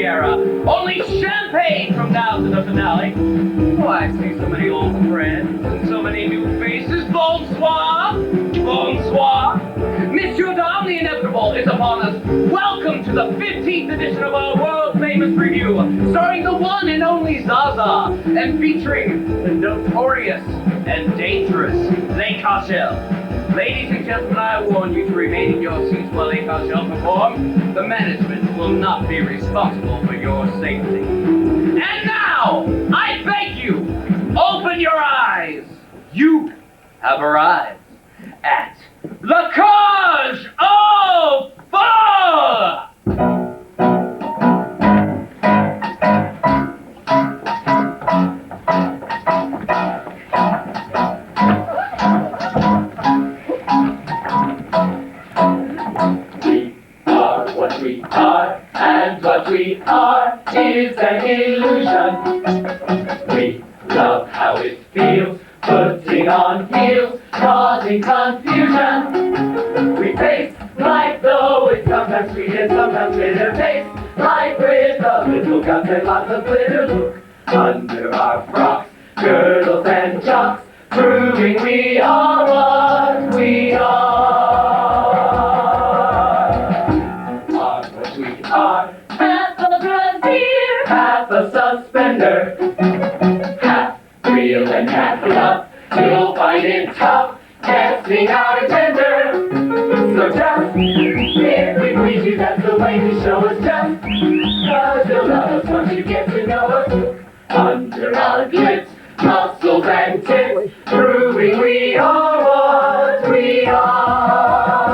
Riviera. Only champagne from now to the finale. Oh, I see so many old friends and so many new faces. Bonsoir! Bonsoir! Monsieur Dame, the inevitable is upon us. Welcome to the 15th edition of our world-famous review, starring the one and only Zaza, and featuring the notorious and dangerous Les Caux. Ladies and gentlemen, I warn you to remain in your seats while Les Caux perform. The management will not be responsible for your safety. And now, I beg you, open your eyes. You have arrived at the Caux Aux Folles! We are, and what we are is an illusion. We love how it feels, putting on heels, causing confusion. We taste like though it's sometimes sweet and sometimes bitter. Taste like with a little guts and lots of glitter. Look under our frocks, girdles and jocks, proving we are what we are. Half a brassiere, half a suspender, half real and half bluff. You'll find it tough testing out a tender. So just, if we please you, that's the way to show us just. Cause you'll love us once you get to know us. Under our glitz, muscles and tits, proving we are what we are.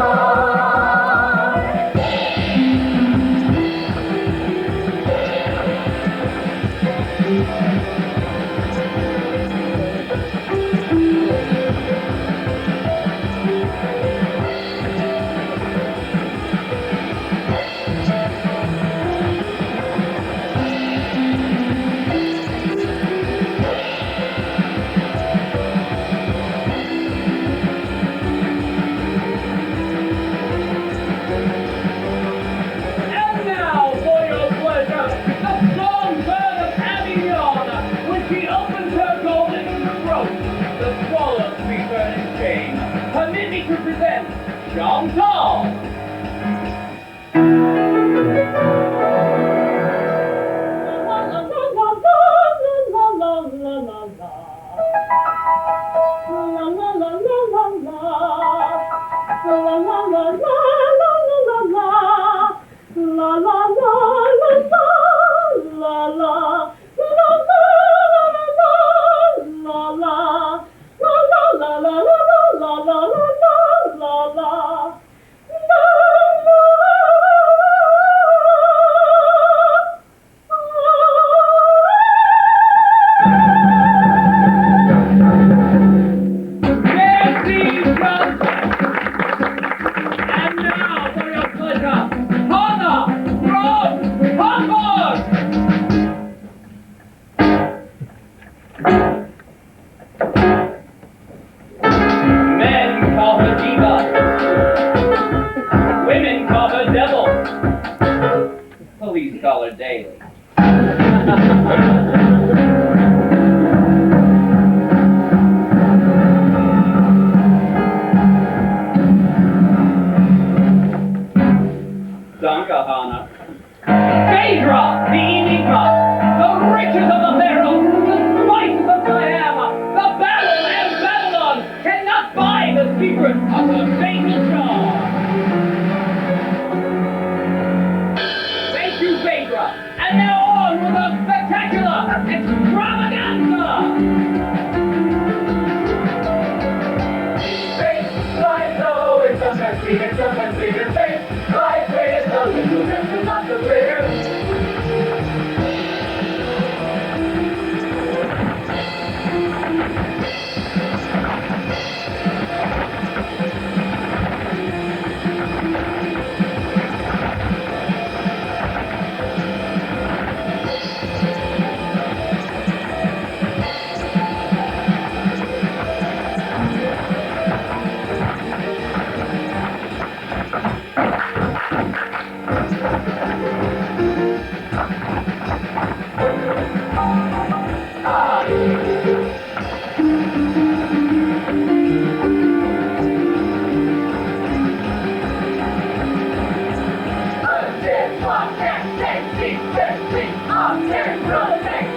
protect, protect.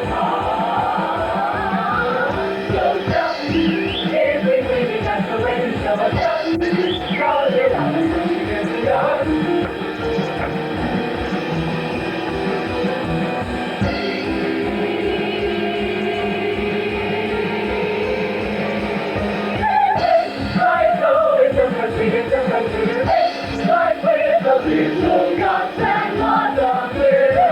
Everything that's the way to show us. Cause it happens when you get to yours. Right, so it's a country, it's a country. Right, with the little gods and water glitter.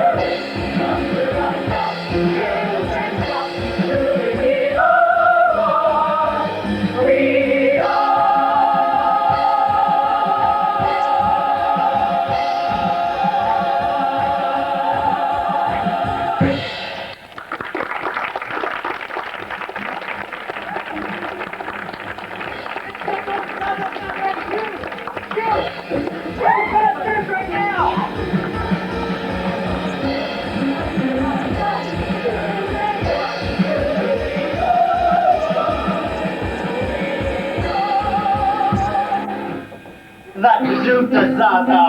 Girls and cops, we are. We are. That bazooka, Zaza.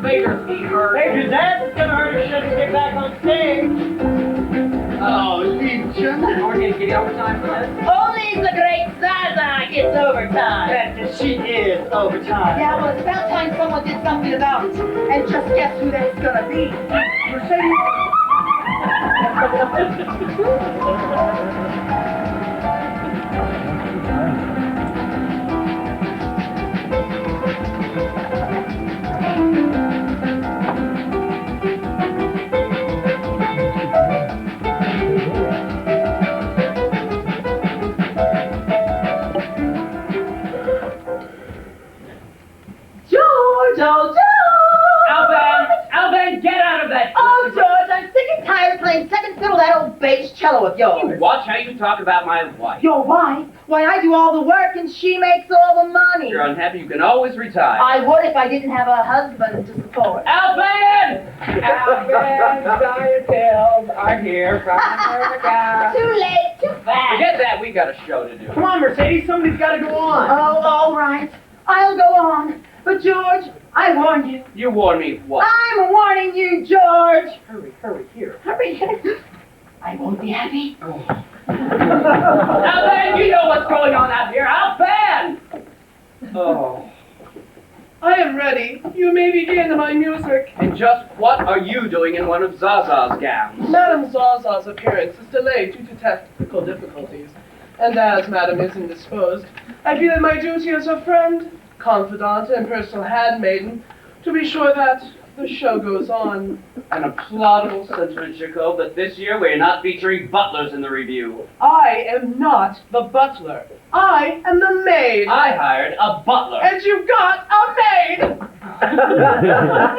Baker's feet hurt. Hey, that's gonna hurt if she doesn't get back on stage. Oh, Legion. We're gonna get overtime for this. Only the great Zaza gets overtime. That she is overtime. Yeah, well, it's about time someone did something about it. And just guess who that's gonna be. Mercedes. George, oh, George! Alban, get out of that! Oh, George, I'm sick and tired of playing second fiddle to that old bass cello of yours. Watch how you talk about my wife. Your wife? Why, I do all the work and she makes all the money. If you're unhappy, you can always retire. I would if I didn't have a husband to support. Alban! Alban, Dietels are here from America. Too late, too fast. Forget that, we got a show to do. Come on, Mercedes, somebody's gotta go on. Oh, all right. I'll go on. But, George, I warned you. You warned me what? I'm warning you, George. Hurry, here. Hurry. I won't be happy. Alban, you know what's going on out here. Alban! Oh. I am ready. You may begin my music. And just what are you doing in one of Zaza's gowns? Madame Zaza's appearance is delayed due to technical difficulties. And as Madame is indisposed, I feel it my duty as a friend, confidant, and personal handmaiden to be sure that the show goes on. An applaudable sentiment, Jacob, but this year we're not featuring butlers in the review. I am not the butler. I am the maid. I hired a butler. And you got a maid!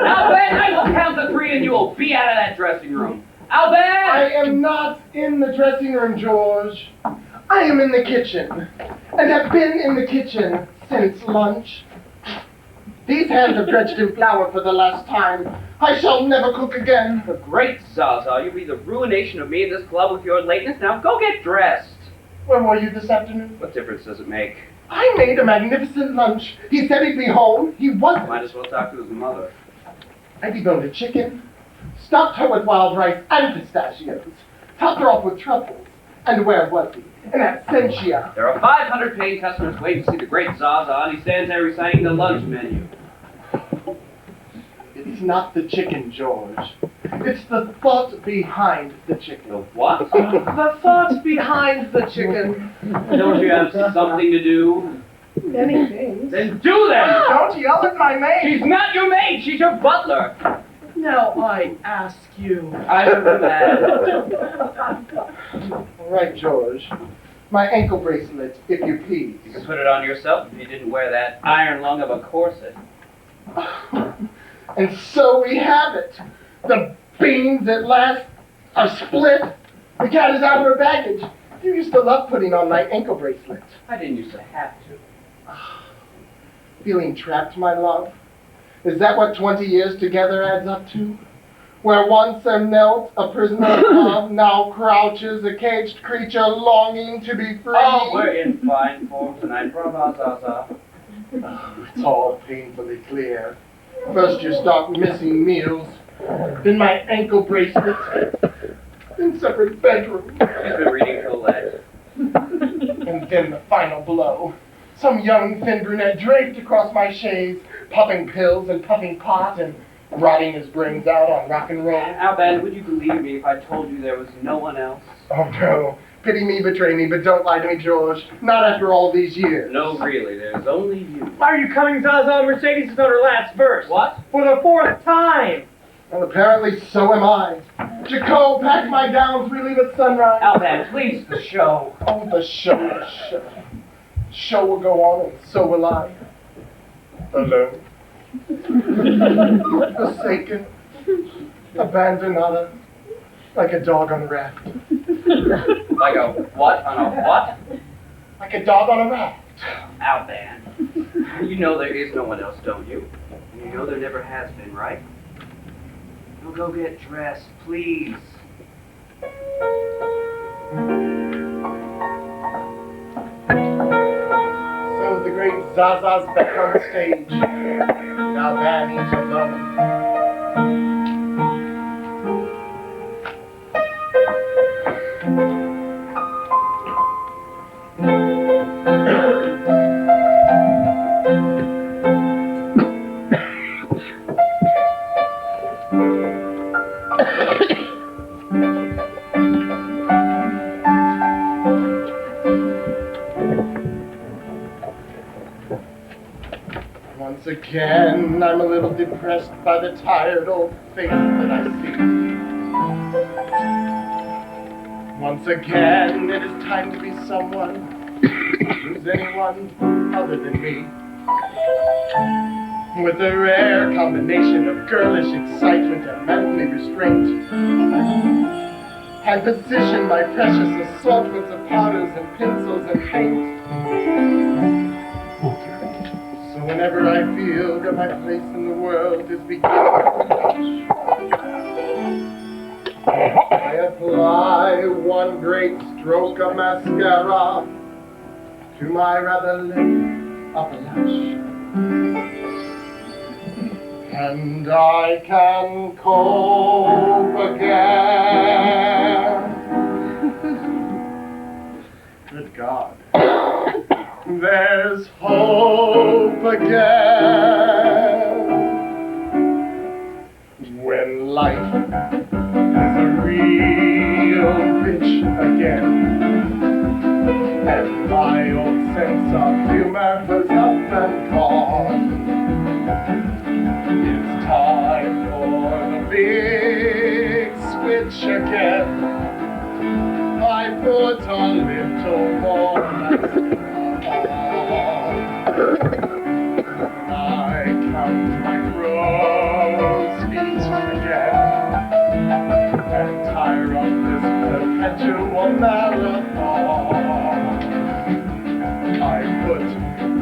Alban, I will count to 3 and you will be out of that dressing room. Alban! I am not in the dressing room, George. I am in the kitchen, and have been in the kitchen since lunch. These hands are dredged in flour for the last time. I shall never cook again. The great Zaza, you'll be the ruination of me in this club with your lateness. Now go get dressed. Where were you this afternoon? What difference does it make? I made a magnificent lunch. He said he'd be home. He wasn't. Might as well talk to his mother. I deboned a chicken, stuffed her with wild rice and pistachios, topped her off with truffles. And where was he? In absentia. There are 500 paying customers waiting to see the great Zaza, and he stands there reciting the lunch menu. It's not the chicken, George. It's the thought behind the chicken. The what? The thought behind the chicken. Don't you have something to do? Many things. Then do them! Don't yell at my maid! She's not your maid, she's your butler. Now I ask you. I am mad. All right, George. My ankle bracelet, if you please. You can put it on yourself if you didn't wear that iron lung of a corset. And so we have it. The beans at last are split. The cat is out of her baggage. You used to love putting on my ankle bracelet. I didn't used to have to. Feeling trapped, my love? Is that what 20 years together adds up to? Where once there knelt a prisoner of love, now crouches a caged creature longing to be free. Oh, we're in fine form tonight. Bravo, Zaza. It's all painfully clear. First you start missing meals, then my ankle bracelet, in separate bedrooms. She's been reading Colette. And then the final blow. Some young thin brunette draped across my chaise, puffing pills and puffing pot and rotting his brains out on rock and roll. Alban, would you believe me if I told you there was no one else? Oh no. Pity me, betray me, but don't lie to me, George. Not after all these years. No, really, there's only you. Why are you coming Zaza? Mercedes is on her last verse. What? For the 4th time. Well, apparently so am I. Jacob, pack my gowns, we leave at sunrise. Alban, please, the show. Oh, the show, the show. The show will go on, and so will I. Alone. Forsaken. Abandonada. Like a dog on a raft. Like a what on a what? Like a dog on a raft. Alban, you know there is no one else, don't you? And you know there never has been, right? Now go get dressed, please. So the great Zaza's back on the stage. Now Varney's alone. Once again, I'm a little depressed by the tired old face that I see. Once again, it is time to be someone who's anyone other than me. With a rare combination of girlish excitement and manly restraint, and position my precious assortments of powders and pencils and paint. So whenever I feel that my place in the world is beginning, I apply one great stroke of mascara to my rather late upper lash. And I can cope again. Good God. There's hope again. When life is a real bitch again. And my old sense of humor was up and gone. It's time for the big switch again. I put a little more mascara. I count my crow's feet again. And tire of this perpetual marathon. I put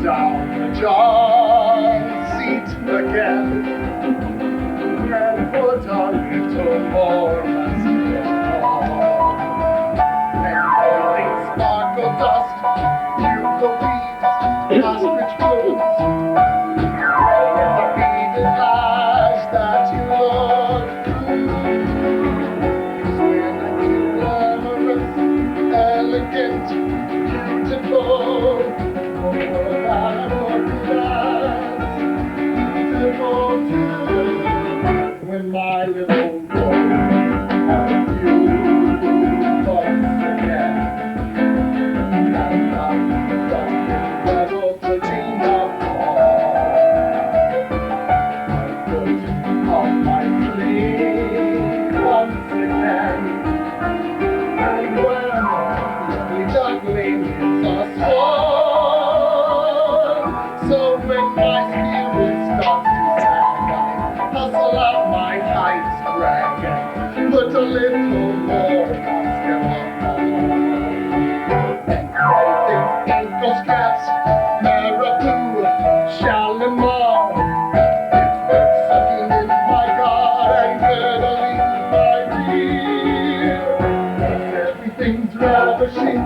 down the John seat again. And put a little more mascara. And everything sparkle dust, Eucalyptus, ostrich blues. It's a beaded lash that you look through. When I feel glamorous, elegant, beautiful, oh, I'm beautiful too. When my little boy has you once again, and I'm something level to dream upon. I put on my sleeve once again, and when lovely juggling is a swan, so when my spirit starts to sag, I hustle out my tights rag and put a little more mascara on. And everything's ankle straps, Marabou, Shalimar. It's worth sucking in, my God, and gonna leave my rear. 'Cause everything's ravishing,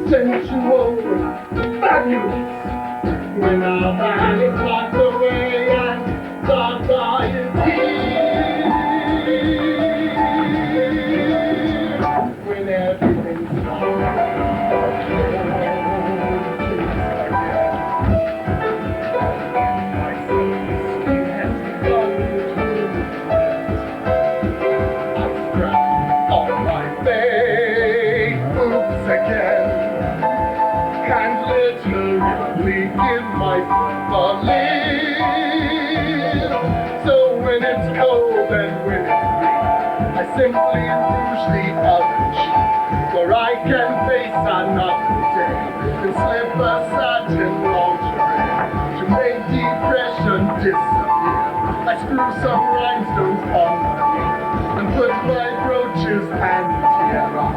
sensual, fabulous. When our man is locked away and Zaza is here. simply rouge the other cheek, for I can face another day and slip a satin lingerie to make depression disappear. I screw some rhinestones underneath and put my brooches and tiara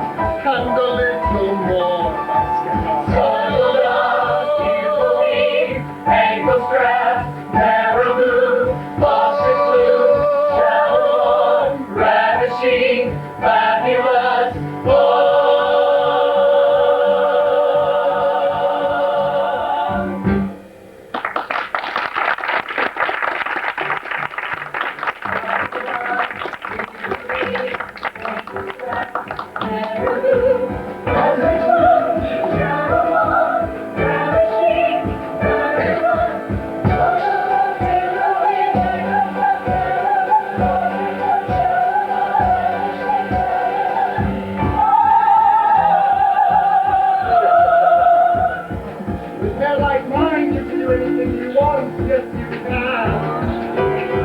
and a little more mascara. Sawdust, easily, ankle straps, narrow blue, Boston blue, shallow, ravishing, fabulous, With hair like mine, you can do anything you want. Yes, you can.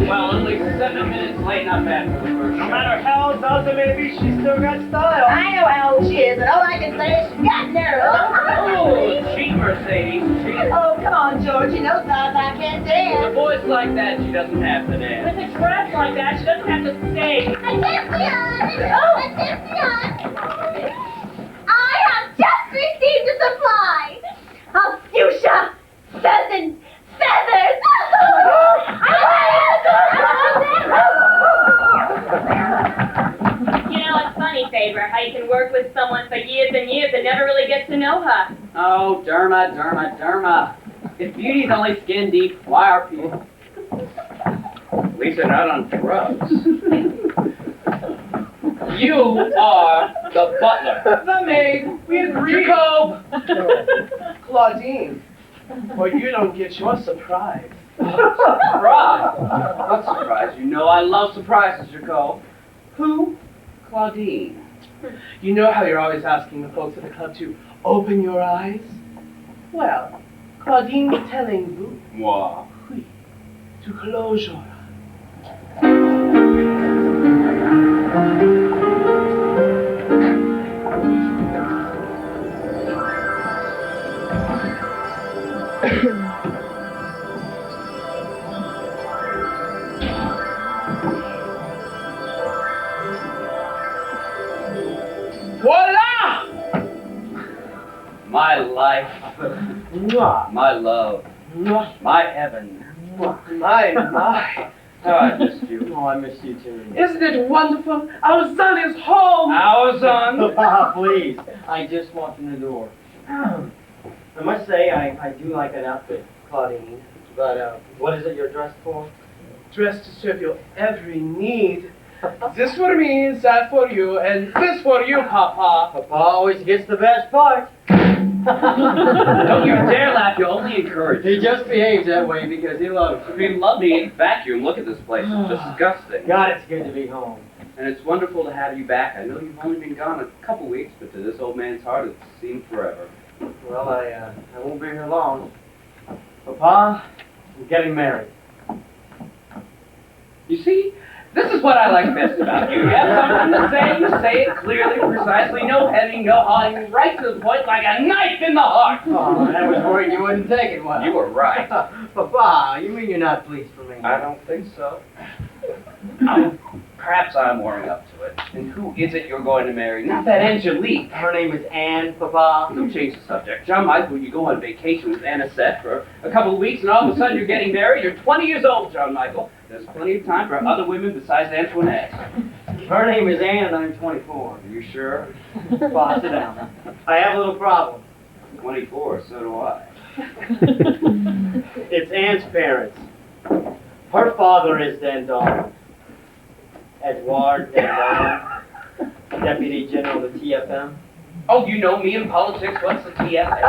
Well, only 7 minutes late, not bad for the first No show. matter how Zaza may be, she's still got style. I know how old she is, and all I can say is she's got nerve. Oh, cheap Mercedes, cheap. Oh, come on, George. You know Zaza can't With a dance. voice like that, she doesn't have to dance. With a dress like that, she doesn't have to stay. I have just received a supply of fuchsia pheasant feathers. You know, it's funny, Faber, how you can work with someone for years and years and never really get to know her. Oh, Derma. If beauty's only skin deep, why are people? At least they're not on drugs. You are the butler. The maid, we agree. Jacob! Claudine, or you don't get your surprise. Surprise? What surprise? You know I love surprises, Jacob. Who? Claudine. You know how you're always asking the folks at the club to open your eyes? Well, Claudine is telling you Moi. to close your eyes. Voila! My life, my love, my heaven. My. Oh, I missed you. Oh, I miss you too. Isn't it wonderful? Our son is home. Our son. Papa, please. I just walked in the door. I must say, I do like that outfit, Claudine. But, what is it you're dressed for? Dressed to serve your every need. This for me, that for you, and this for you, Papa. Papa always gets the best part. Don't you dare laugh, you only encourage. He just behaves that way because he loves If you love me, vacuum. Look at this place. It's disgusting. God, it's good to be home. And it's wonderful to have you back. I know you've only been gone a couple weeks, but to this old man's heart, it seemed forever. Well, I won't be here long. Papa, I'm getting married. You see, this is what I like best about you. You have something to say, you say it clearly, precisely, no heading, no hawing, right to the point like a knife in the heart. Oh, I was worried you wouldn't take it well. You were right. Papa, you mean you're not pleased for me? I don't think so. Perhaps I'm warming up to it. And who is it you're going to marry? Not that Angelique. Her name is Anne, Papa. Don't change the subject. John Michael, you go on vacation with Anisette for a couple of weeks, and all of a sudden you're getting married. You're 20 years old, John Michael. There's plenty of time for other women besides Antoinette. Her name is Anne and I'm 24. Are you sure? Papa, sit down. I have a little problem. 24, so do I. It's Anne's parents. Her father is Dandon. Edouard Dandon, Deputy General of the TFM. Oh, you know me in politics. What's the TFA?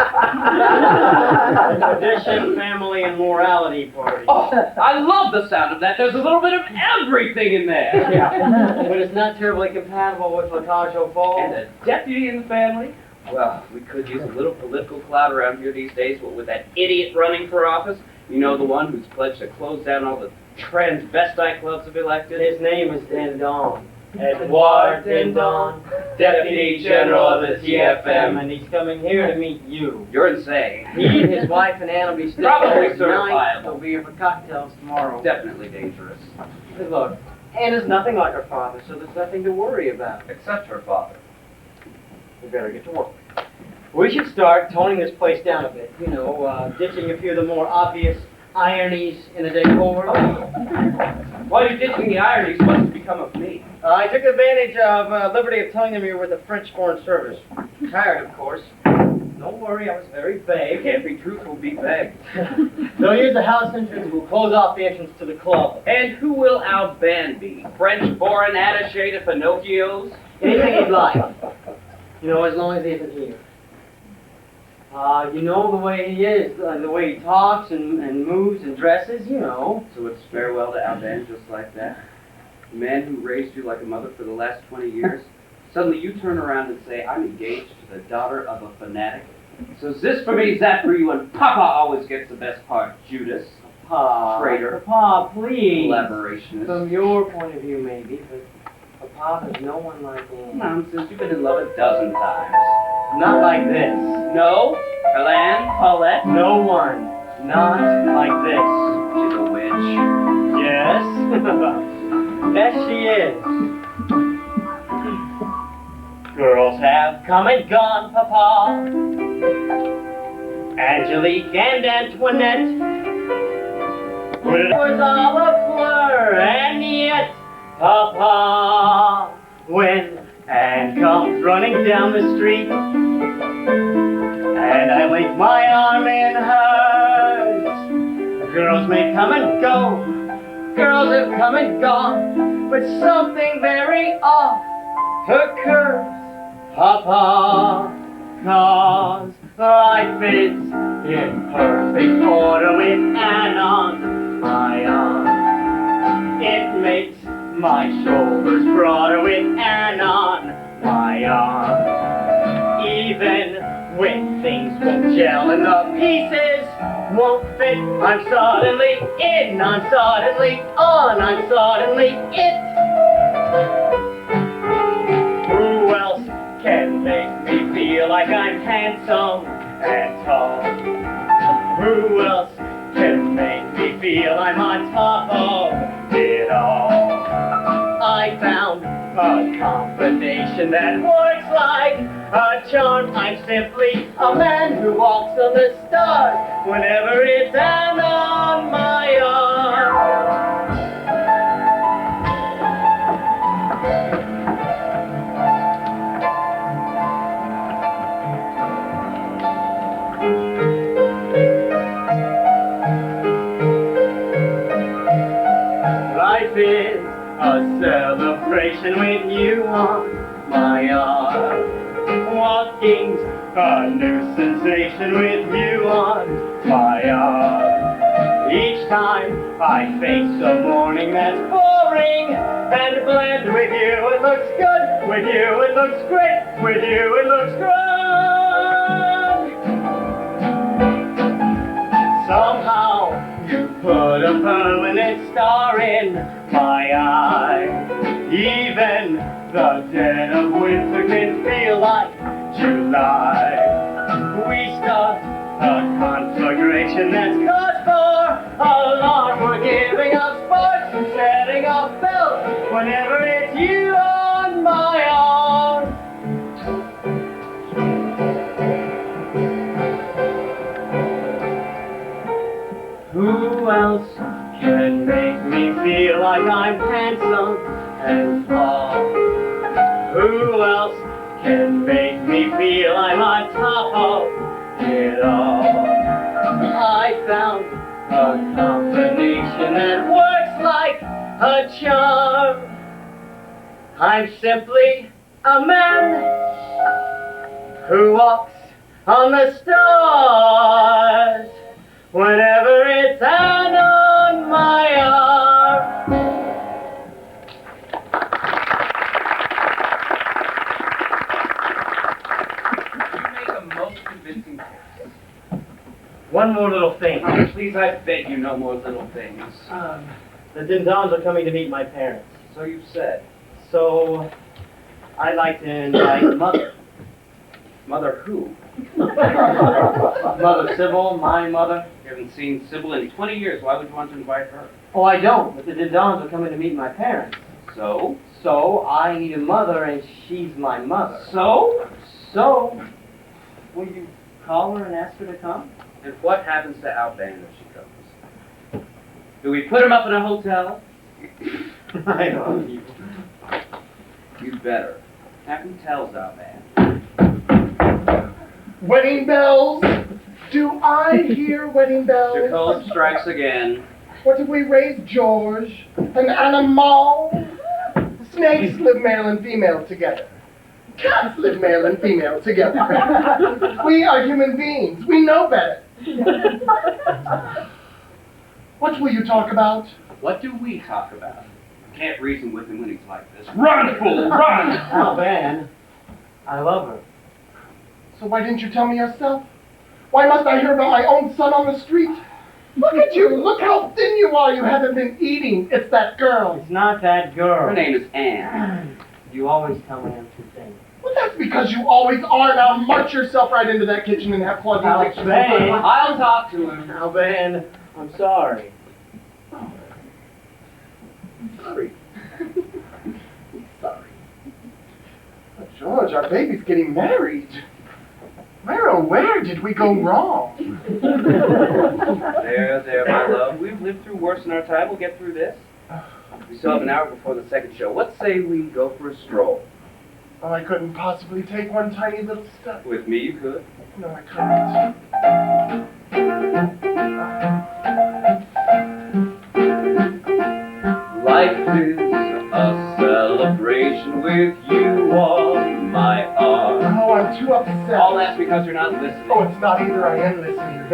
Tradition, family, and morality party. Oh, I love the sound of that. There's a little bit of everything in there. Yeah, but it's not terribly compatible with Caux Aux Folles. And a deputy in the family? Well, we could use a little political clout around here these days, what with that idiot running for office. You know, the one who's pledged to close down all the transvestite clubs if elected? His name is Dindon. Edouard Dindon, Deputy General of the TFM. And he's coming here to meet you. You're insane. He and his wife and Anna will be staying Probably here tonight. certifiable. They'll be here for cocktails tomorrow. Definitely dangerous. But look, Anna's nothing like her father, so there's nothing to worry about. Except her father. We better get to work. We should start toning this place down a bit. You know, ditching a few of the more obvious ironies in the decor. While you're ditching the ironies, what's become of me? I took advantage of liberty of telling them you were with the French Foreign Service. Retired, of course. Don't worry, I was very You vague. can't be truthful, be vague. They'll use the house entrance. We'll close off the entrance to the club. And who will our band be? French foreign attaché to Pinocchios? Anything you'd like. You know, as long as he isn't here. You know the way he is, the way he talks and moves and dresses, you know. So it's farewell to our band just like that? The man who raised you like a mother for the last 20 years? Suddenly you turn around and say, I'm engaged to the daughter of a fanatic? So is this for me, that for you, and Papa always gets the best part, Judas. Papa. Traitor. Papa, please. Collaborationist. From your point of view, maybe, but Papa, there's no one like him. Nonsense, you've been in love a dozen times. Not like this. No? Alanz, Paulette? No one. Not like this. She's a witch. Yes. Yes, she is. Girls have come and gone, Papa. Angelique and Antoinette. But it was all a blur, and yet, Papa, when Anne comes running down the street, and I link my arm in hers, girls may come and go, girls have come and gone, but something very odd occurs, Papa, 'cause life is in perfect order with Anne on my arm. It makes my shoulders broader with Anne on my arm. Even when things won't gel and the pieces won't fit, I'm suddenly in, I'm suddenly on, I'm suddenly it. Who else can make me feel like I'm handsome and tall? Who else can make me feel I'm on top of it all? I found a combination that works like a charm. I'm simply a man who walks on the stars whenever it's Anne on my arm. Life is a celebration with you on my arm. Walking's a new sensation with you on my arm. Each time I face a morning that's boring and bland, with you it looks good, with you it looks great, with you it looks grand. Somehow you put a permanent star in my eye. Even the dead of winter can feel like July. We start a conflagration that's cause for alarm. We're giving up sparks and setting off bells whenever it's you on my arm. Who else can make me feel like I'm handsome and tall? Who else can make me feel I'm on top of it all? I found a combination that works like a charm. I'm simply a man Who walks on the stars whenever it's hand on my arm? You make a most convincing case. One more little thing. Please, I beg you, no more little things. The Dindons are coming to meet my parents. So you've said. So, I'd like to invite Mother. Mother who? Mother Sybil, my mother. You haven't seen Sybil in 20 years. Why would you want to invite her? Oh, I don't, but the Dindons are coming to meet my parents. So? So, I need a mother, and she's my mother. So? So, will you call her and ask her to come? And what happens to Alban if she comes? Do we put him up in a hotel? I love you. You'd better. Have him tell Alban. Wedding bells? Do I hear wedding bells? Jacob strikes again. What if we raise George, an animal? Snakes live male and female together. Cats live male and female together. We are human beings. We know better. What will you talk about? What do we talk about? Can't reason with him when he's like this. Run, fool, run! Alban, I love her. So why didn't you tell me yourself? Why must I hear about my own son on the street? Look at you. Look how thin you are. You haven't been eating. It's that girl. It's not that girl. Her name is Anne. You always tell me I'm too thin. Well, that's because you always are. Now march yourself right into that kitchen and have Claudine. Alban. I'll talk to him. Alban, I'm sorry. Sorry. Sorry. But George, our baby's getting married. Where did we go wrong? There, my love. We've lived through worse in our time. We'll get through this. We still have an hour before the second show. What say we go for a stroll? Oh, I couldn't possibly take one tiny little step. With me, you could. No, I couldn't. Life is a celebration with you on my arm. Oh, I'm too upset. All that's because you're not listening. Oh, it's not either. I am listening.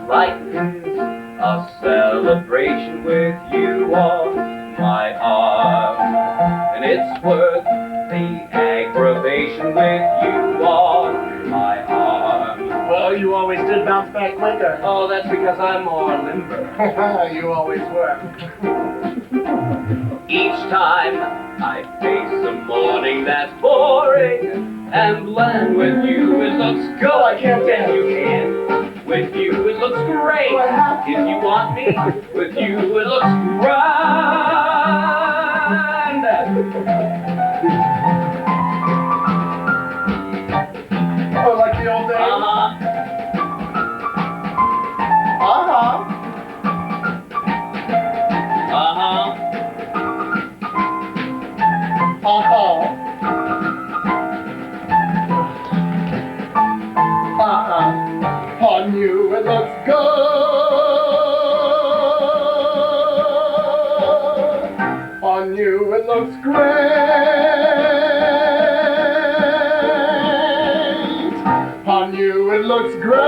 Life is a celebration with you on my arm. And it's worth the aggravation with you on my arm. Well, you always did bounce back quicker. Oh, that's because I'm more limber. You always were. Each time I face a morning that's boring and bland, with you it looks good. Oh, I can't Yes, you can. With you it looks great. Oh, I have to. If you want me, with you it looks grand. Oh, like the old days? Uh-huh. Uh-huh. Uh-huh. Uh-huh. Uh-huh. On you it looks good. On you it looks great. On you it looks great.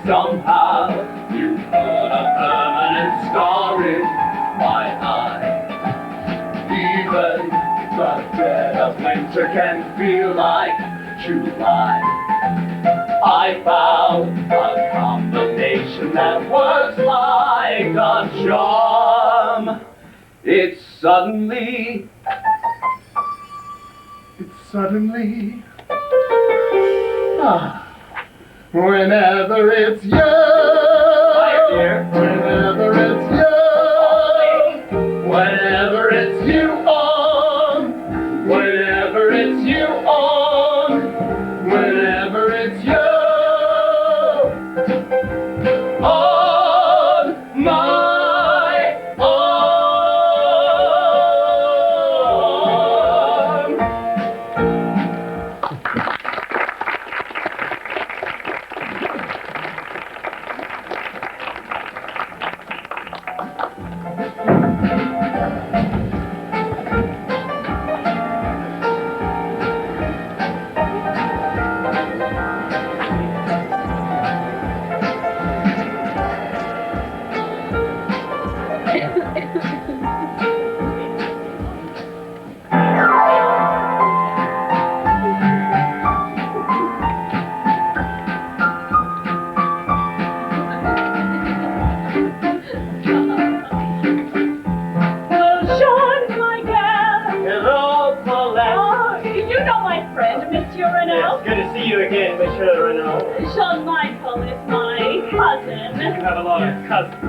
Somehow you put a permanent scar in my eye. Even the dead of winter can feel like July. I found a combination that works like a charm. It's suddenly Whenever it's you, Quiet, dear. whenever it's you, whenever it's you on, whenever it's you on, whenever it's you on my arm. you know my friend, Monsieur Renaud? It's good to see you again, Monsieur Renaud. Jean-Michel is my cousin. You have a lot of cousins.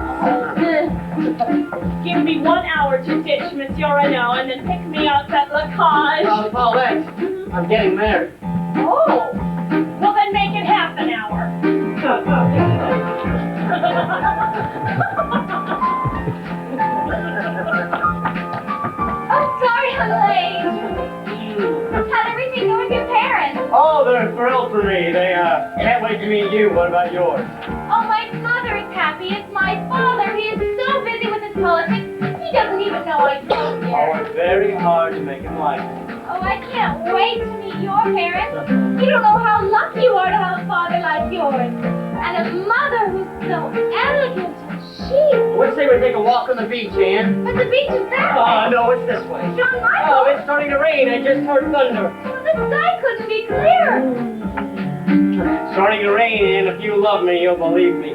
Give me 1 hour to ditch Monsieur Renaud and then pick me up at La Cage. Oh, Paulette, I'm getting married. Oh, well then make it half an hour. I'm sorry I'm late. How'd everything go with your parents? Oh, they're thrilled for me. They can't wait to meet you. What about yours? Oh, my mother is happy. It's my father. He is so busy with his politics, he doesn't even know I came here. Oh, it's very hard to make him like it. Oh, I can't wait to meet your parents. You don't know how lucky you are to have a father like yours. And a mother who's so elegant and chic. Let's say we take a walk on the beach, Anne. But the beach is that way. Oh, no, it's this way. Jean-Michel. Oh, it's starting to rain. I just heard thunder. Well, the sky couldn't be clearer. It's starting to rain, Anne. If you love me, you'll believe me.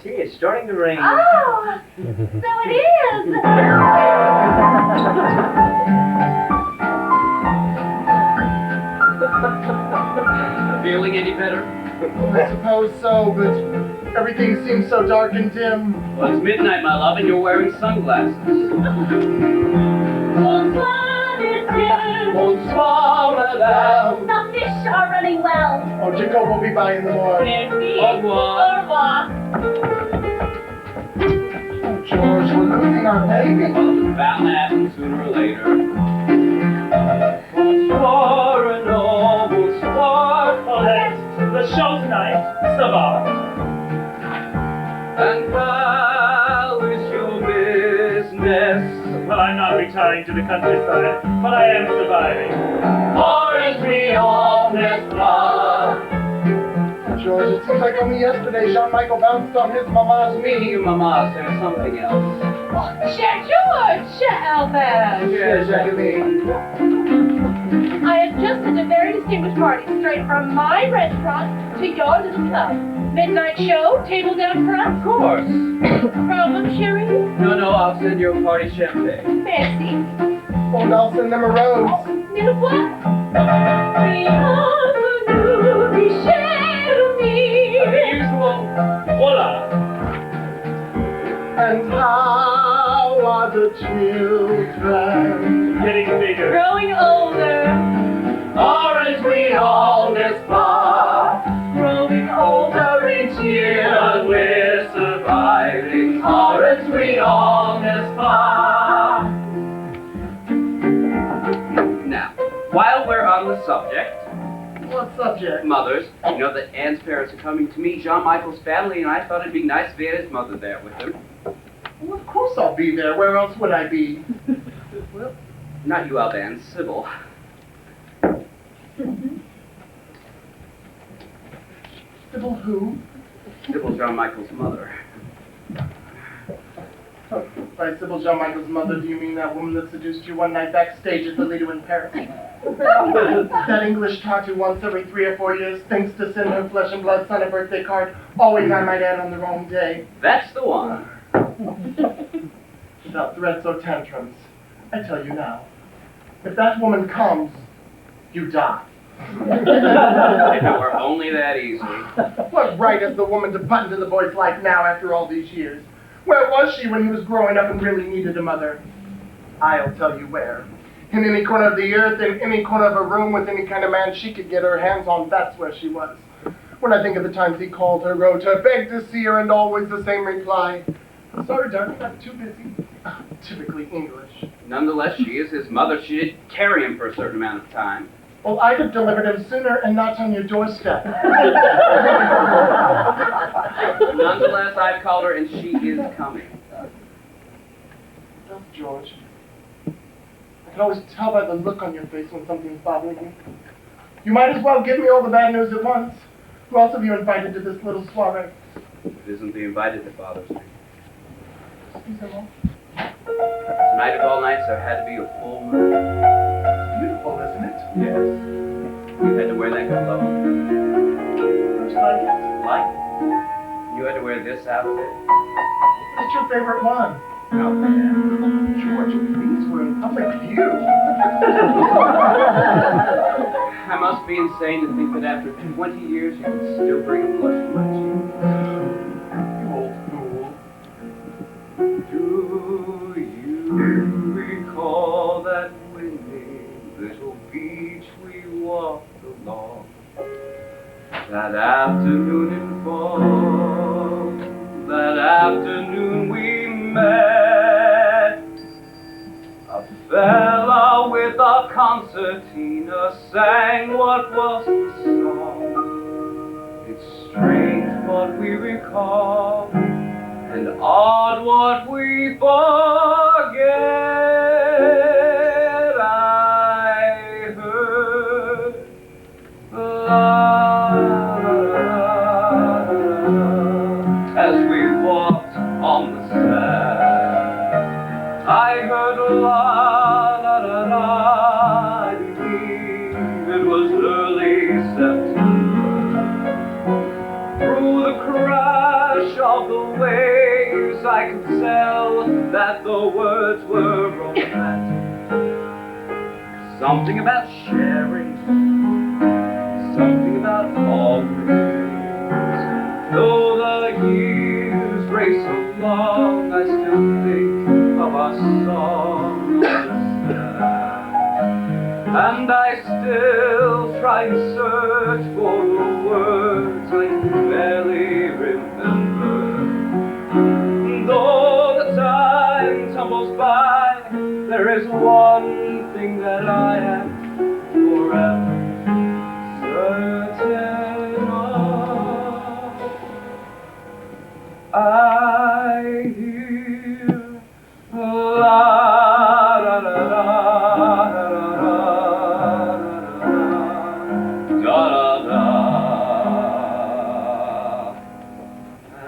See, it's starting to rain. Oh, so it is. Feeling any better? I suppose so, but everything seems so dark and dim. Well, it's midnight, my love, and you're wearing sunglasses. Bonsoir, monsieur. Bonsoir, madame. The fish are running well. Oh, Jacob will be by in the morning. Merci. Au revoir. Au revoir. Oh, George, we're losing our baby. Well, it's bound to happen sooner or later. Bonsoir, Renaud, bonsoir. Paulette, the show tonight. Ça va? And how is your business? Well, I'm not retiring to the countryside, but I am surviving. Orange Creole, n'est-ce pas? George, it seems like only yesterday Jean-Michel bounced on his mama's knee. You, Mama, there's something else. Cher George, cher Albert. Yes, Jacqueline. I have just such a very distinguished party straight from my restaurant to your little club. Midnight show, table down front. Of course. Problem, chérie? No, I'll send you a party champagne. Merci. And I'll send them a rose. Mille fois. Bienvenue, Michel, The usual. Voila! And how are the children? Getting bigger. growing older. Orange Creole, n'est-ce pas? Growing older each year. But we're surviving. Orange Creole, n'est-ce pas? Now, while we're on the subject, What subject? mothers, you know that Anne's parents are coming to meet Jean-Michel family, and I thought it'd be nice if he had his mother there with him. Well, of course I'll be there. Where else would I be? Not you, Alban, Sybil. Sybil who? Sybil, Jean-Michael's mother. By Sybil Jean-Michael's mother, do you mean that woman that seduced you one night backstage at the Lido in Paris? That English tart who once every 3 or 4 years thinks to send her flesh and blood son a birthday card, always, I might add, on the wrong day. That's the one. Without threats or tantrums. I tell you now, if that woman comes, you die. If it were only that easy. What right has the woman to butt into the boy's life now after all these years? Where was she when he was growing up and really needed a mother? I'll tell you where. In any corner of the earth, in any corner of a room with any kind of man she could get her hands on, that's where she was. When I think of the times he called her, wrote her, begged to see her, and always the same reply. Sorry, darling, I'm too busy. Typically English. Nonetheless, she is his mother. She did carry him for a certain amount of time. Well, I'd have delivered him sooner and not on your doorstep. Nonetheless, I've called her, and she is coming. Yes, George. I can always tell by the look on your face when something's bothering you. You might as well give me all the bad news at once. Who else have you invited to this little soiree? It isn't the invited that bothers me. Excuse me, Mom. Tonight of all nights, there had to be a full moon. Beautiful, isn't it? Yes. You had to wear that cologne. Don't you like it? Like? You had to wear this outfit. What's your favorite one? No. George, these were in public view. must be insane to think that after 20 years you can still bring a blush to my cheek. You old fool. Do you recall that windy little beach we walked along? That afternoon in fall, that afternoon we met. A fella with a concertina sang what was the song. It's strange what we recall, and odd what we forget. I heard as we walked on the sand. I heard la la la la. I believe it was early September. Through the crash of the waves, I could tell that the words were romantic. Something about sharing, something about always. Though the years race along, I still think of our song on the sand. And I still try and search for the words I can barely remember. Though the time tumbles by, there is one thing that I am forever certain of. I hear la la la la da da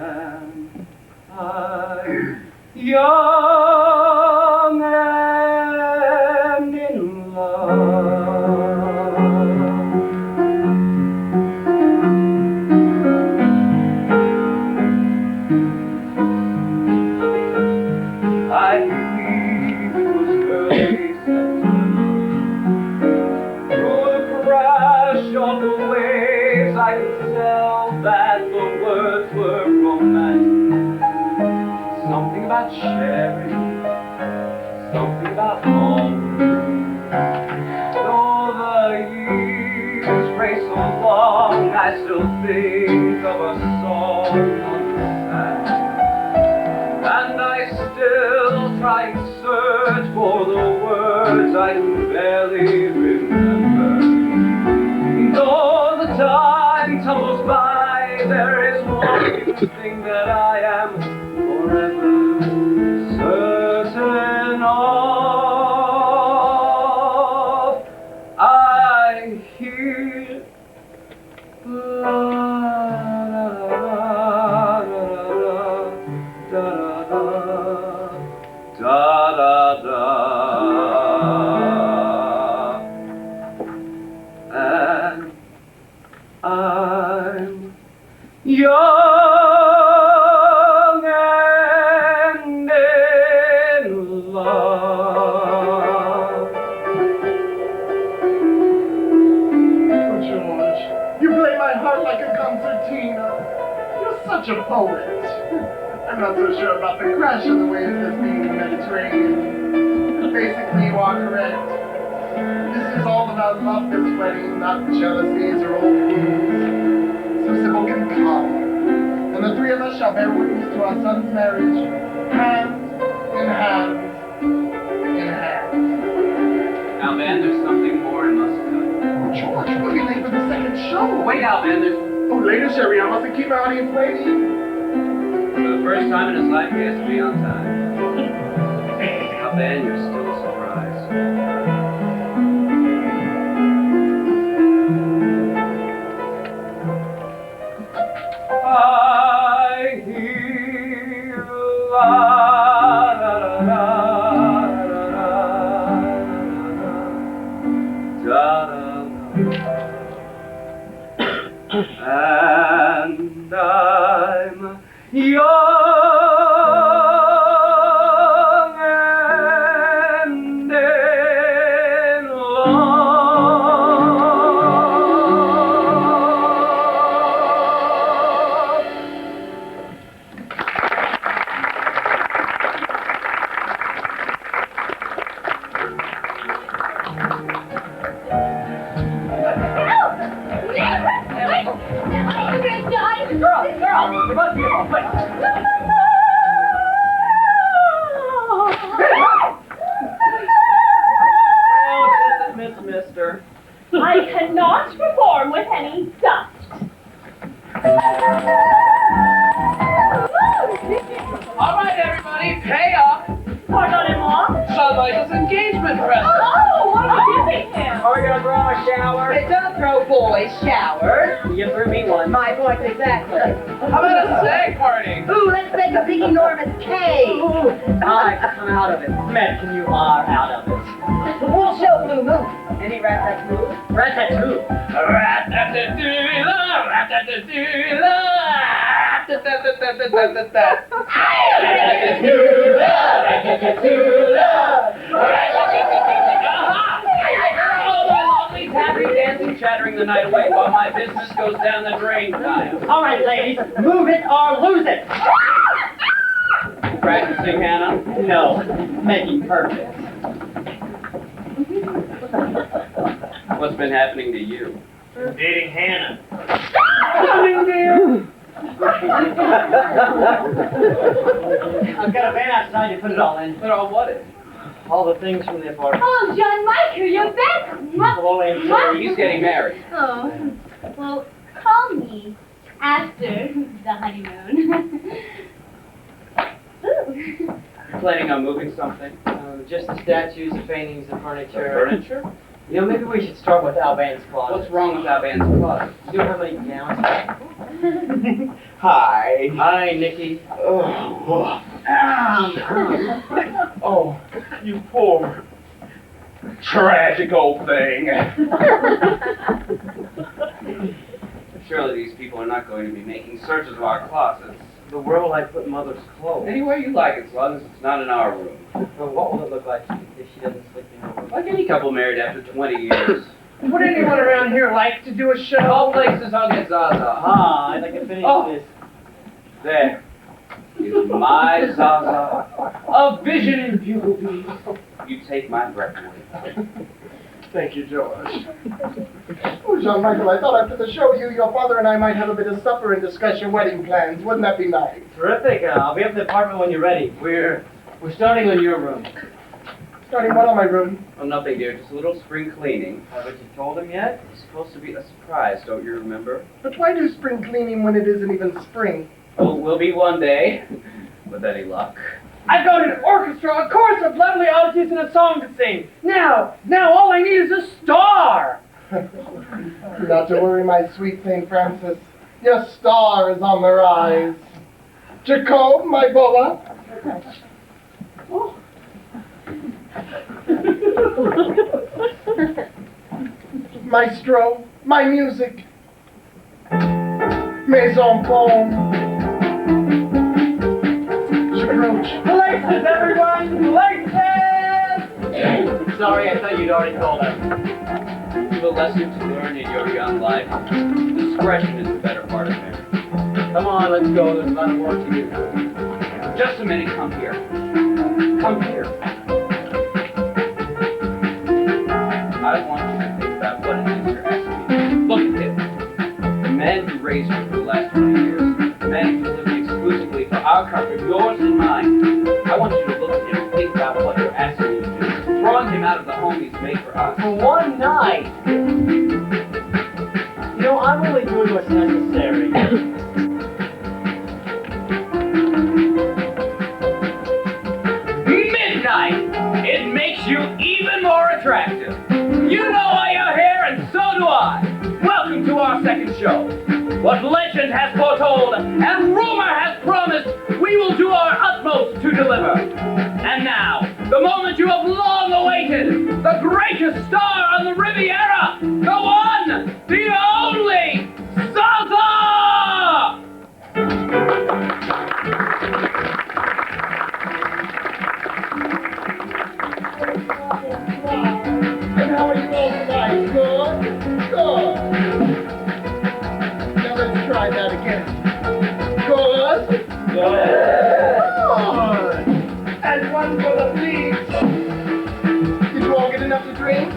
and I'm young and in love. I believe it was early September. Through the crash of the waves, I could tell that the words were romantic. Something about sharing, something about always. Though the years race along, I still think of a song on the sand. And I still try and search for the words I can barely remember. Though the time tumbles by, there is one thing that I am forever certain of. I hear la la la la da da da, and I'm young and in love. Oh, George, you play my heart like a concertina. You're such a poet. I'm not so sure about the crash of the waves as being the Mediterranean. But basically, you are correct. This is all about love that's wedding, not jealousies or old wounds. So Sybil can come, and the three of us shall bear witness to our son's marriage, hand in hand in hand. Now, man, there's something more I must tell you. Oh, George, we'll be late for the second show. Wait, Al, man, there's... Oh, later, Sherry, I mustn't keep our audience waiting. For the first time in his life, he has to be on time. Now, Ben, you're still a surprise. I hear la la la la da da and I'm young and in love. Girl, you must be able to wait. Oh, Mister. I cannot perform with any dust. All right, everybody, pay up. Pardon-moi? Shawn Michaels' engagement present. Oh, what are you giving him? Are you gonna throw a shower? Hey, don't throw boys showers. You threw me one. My point exactly. How about a stag party? Ooh, let's make a big enormous cake. I come out of it. Smith, you are out of it. We'll show Blue Moon. Any rat-tat-tat? Rat-tat-too. Happy dancing, chattering the night away while my business goes down the drain. All right, ladies, move it or lose it. Practicing, Hannah? No, making perfect. What's been happening to you? Dating Hannah. I've got a van outside to put it all in. But all what is? All the things from the apartment. Oh, John Michael, you're back. Hello, Aunt He's getting married. Oh, well, call me after the honeymoon. Ooh. Planning on moving something? Just the statues, the paintings, the furniture. Furniture? You know, maybe we should start with Alban's closet. What's wrong with Alban's closet? You know how many gowns? Hi. Hi, Nikki. Oh, you poor, tragic old thing. Surely these people are not going to be making searches of our closets. Where will I put Mother's clothes? Anywhere you like, as long as it's not in our room. Well, what will it look like if she doesn't sleep in her room? Like any couple married after 20 years. Would anyone around here like to do a show? All places hug at Zaza. Ah, I'd like to finish this. There is my Zaza, a vision in beauty. You take my breath away. Thank you, George. Oh, Jean Michael, I thought after the show your father and I might have a bit of supper and discuss your wedding plans. Wouldn't that be nice? Terrific. I'll be up at the apartment when you're ready. We're starting on your room. Starting what on my room? Well, nothing, dear. Just a little spring cleaning. Haven't you told him yet? It's supposed to be a surprise, don't you remember? But why do spring cleaning when it isn't even spring? Oh, will be one day, with any luck. I've got an orchestra, a chorus of lovely oddities, and a song to sing. Now, all I need is a star. Not to worry, my sweet St. Francis. Your star is on the rise. Jacob, my boa. Maestro, my music. Mes enfants. Je roach. Places, everyone! Places! Sorry, I thought you'd already told us. You've a lesson to learn in your young life. Discretion is the better part of marriage. Come on, let's go. There's a lot of work to do. Just a minute, come here. Come here. I want you to think about what it is you're asking me. Look at this. The men who raised you for the last 20 years, the men who lived exclusively for our comfort, yours and mine. I want you to look at him and think about what you're asking him to do. Throwing him out of the home he's made for us. For one night. You know, I'm only doing what's necessary. Midnight! It makes you even more attractive. You know why you're here, and so do I. Welcome to our second show. What legend has foretold and rumor has promised, we will do our utmost to deliver. And now, the moment you have long awaited, the greatest star on the Riviera, the one, the only, Zaza! And how are you all tonight? Good? Good. Now let's try that again. Good? Good. And one for the police. Did you all get enough to drink?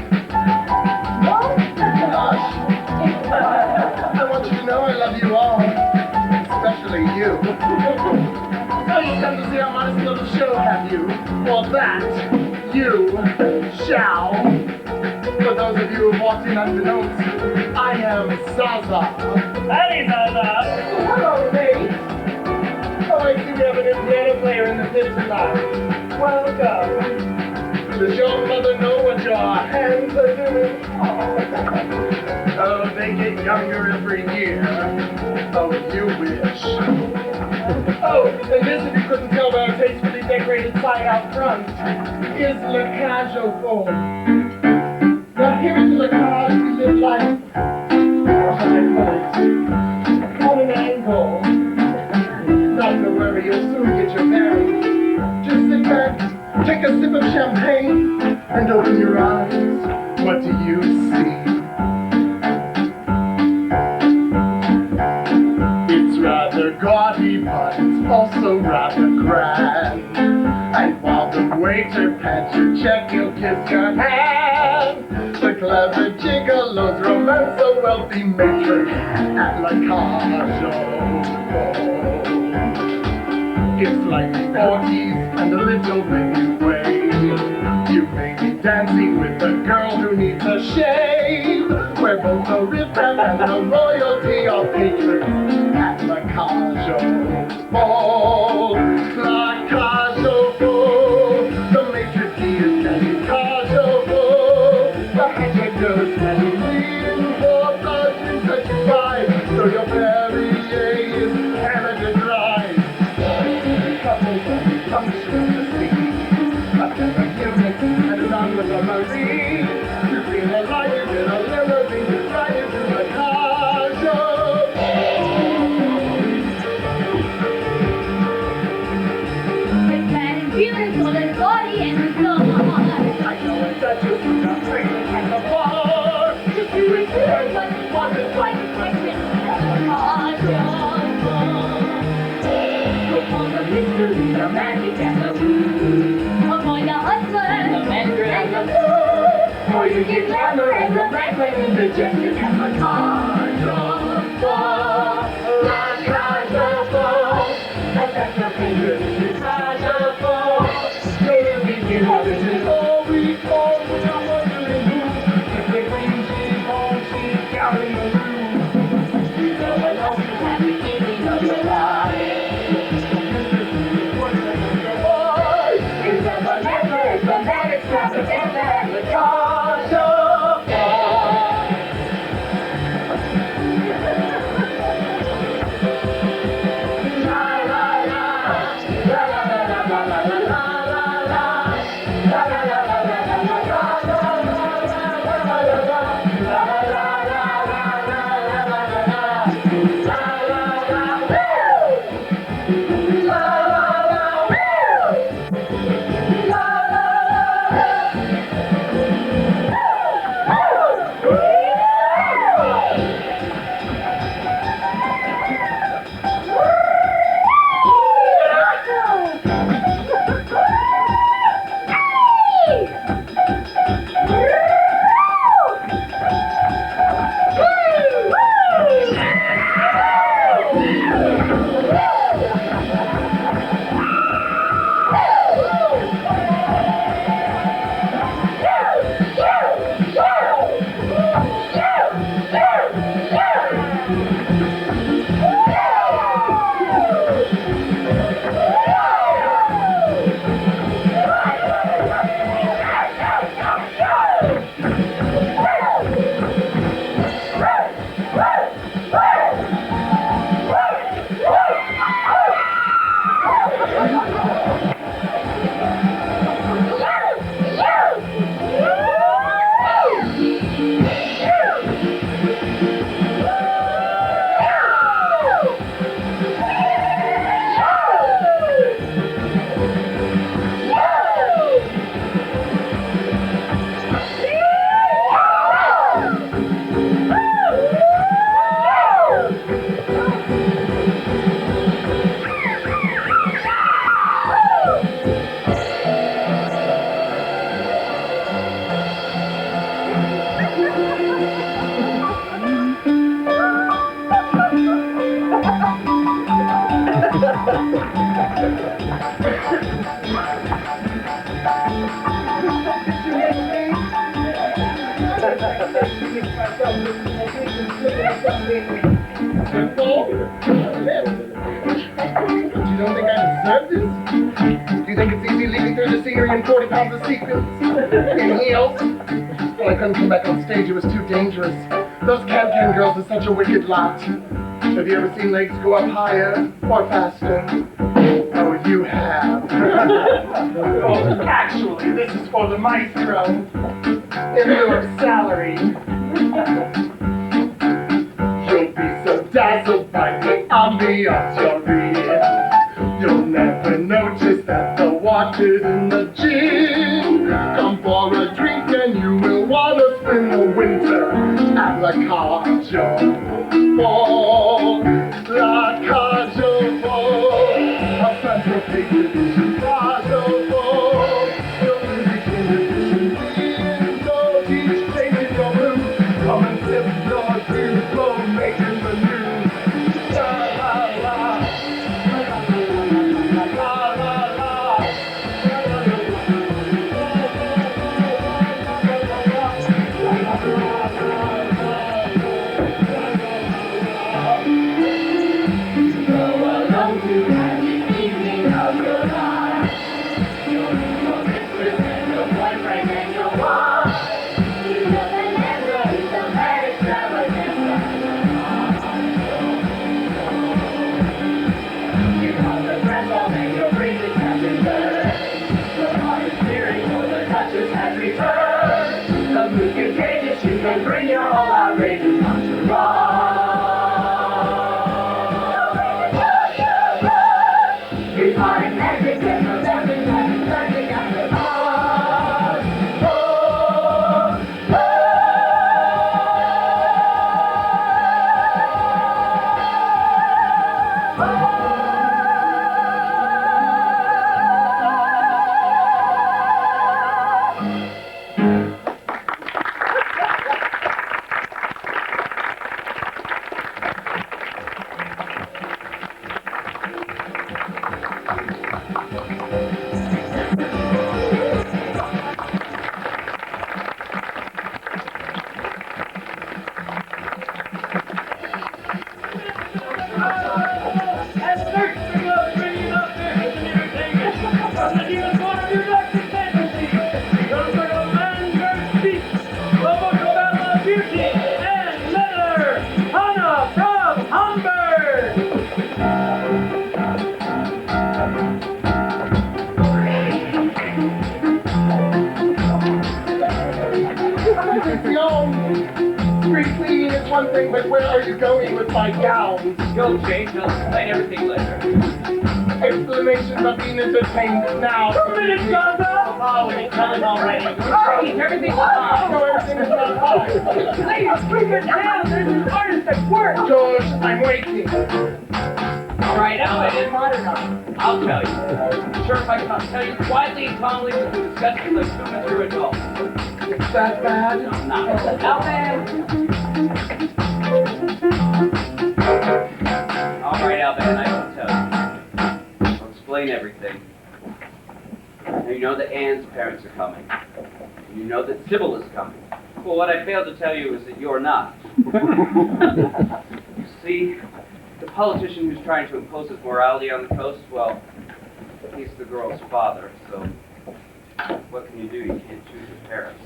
Gosh. I want you to know I love you all, especially you. So you come to see our modest little show, have you? Well, that you shall. For those of you who walked in unbeknownst, I am Zaza. Hey, Zaza. Hello, mate. Oh, I see we have a new piano player in the pit tonight. Welcome. Does your mother know what your hands are doing? Oh, they get younger every year. Oh, you wish. Oh, and this, if you couldn't tell by our tastefully decorated sign out front, is Le Caux Aux Folles. Now here at Le Caux, we live life on an angle. Not to worry, you'll soon get your bearings. Just sit back, take a sip of champagne, and open your eyes. What do you see? It's rather gaudy, but it's also rather grand. And while the waiter pats your check, he'll kiss your hand. The clever gigolos romance a wealthy matron at La Caux Aux Folles. It's like the 40s and a little bit way. You may be dancing with a girl who needs a shave, where both the riffraff and the royalty are patrons at La Caux Aux Folles. La Caux Aux Folles, the maitre d' is standing Caux Aux Folles. The hatchet goes standing lean for $1.35, so your Perrier is Canada Dry. Couples will be functions to see. A seven units and a nun with a marine. You feel alive, you get a limousine, right into the Caux Aux Folles. This man is beautiful and body and soul. I know it's such a sweet thing at the bar. Just do it here, But he wasn't quite expecting the mystery, the magic and the blue. Avoid the hustler, the mentor and the fool. or you get glamour and romance and indigestion at the Caux Aux Folles. La Caux Aux Folles. And that's your favorite, the Caux Aux Folles. You'll be in heaven all week long without wondering who. If they bring she home, she's down in the room. You know I love you, happy evening of your life. It's a banana, it's a man extravaganza at the Caux Aux Folles. You don't think I deserve this? Do you think it's easy leaping through the scenery in 40 pounds of sequins? In heels? Well, I couldn't come back on stage, it was too dangerous. Those can-can girls are such a wicked lot. Have you ever seen legs go up higher or faster? Oh, you have. Oh, actually, this is for the maestro. In lieu of salary. You'll be so dazzled by the ambiance you're in. You'll never notice that the water's in the gin. Come for a drink and you will want to spend the winter at La Cage aux Folles. La Cage aux Folles. A central patron. Cage aux Folles. You'll be in the so each day in your room. Come and sip your dreams, flow, making the news. La la la. Bring your whole outrageous entourage. He's hard and magic, and no doubt he's turning out the odds. Street cleaning is one thing, but where are you going with my gowns? You'll change, I'll explain everything later. Explanations are being entertained now. 2 minutes, Gonzo! Oh, it's coming already. Hey, everything's fine. So everything is not fine. Please, bring it down. There's an artist at work. George, I'm waiting. All right, I'll tell you. Sure, if I can tell you quietly and calmly that we discussed it like 2 mature adults. It's that bad? No, not All right, Alban, I will tell you. I'll explain everything. Now, you know that Anne's parents are coming. And you know that Sybil is coming. Well, what I failed to tell you is that you're not. You see, the politician who's trying to impose his morality on the coast, well, he's the girl's father, so what can you do? You can't choose your parents.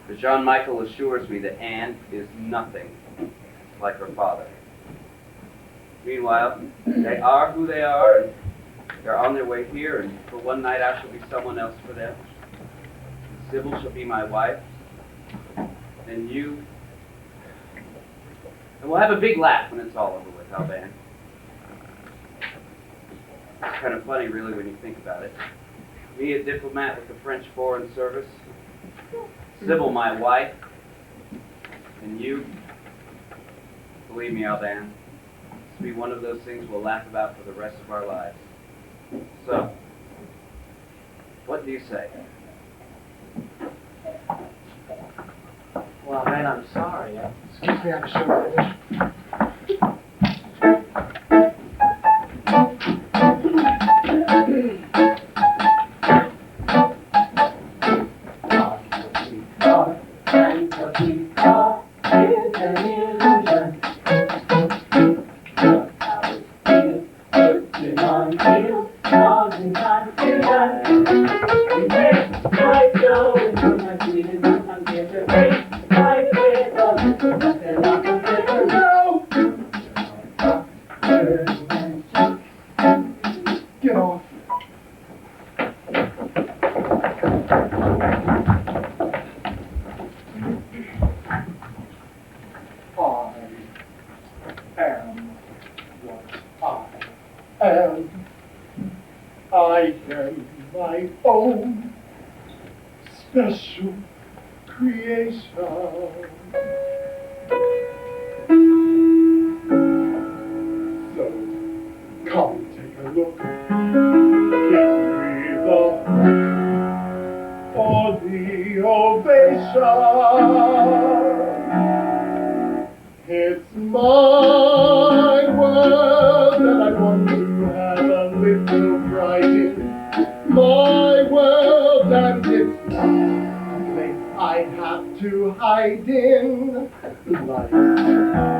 But Jean-Michel assures me that Anne is nothing like her father. Meanwhile, they are who they are, and they're on their way here, and for one night I shall be someone else for them. Sybil shall be my wife, and you. And we'll have a big laugh when it's all over with, Alban. It's kind of funny, really, when you think about it. Me, a diplomat with the French Foreign Service. Sybil, my wife. And you. Believe me, Alban, this will be one of those things we'll laugh about for the rest of our lives. So, what do you say? Well, man, I'm sorry. Excuse me, I'm sure. and what we are is an illusion. Look how it feels, putting on heels, causing confusion. We break right slow into my feelings, sometimes get a break right with all the but they're not considered. No! Get off. I am my own special creation. So, come take a look. Give me the for the ovation. It's my world that I want to have a little pride in. My world and it's not a place I have to hide in. Life's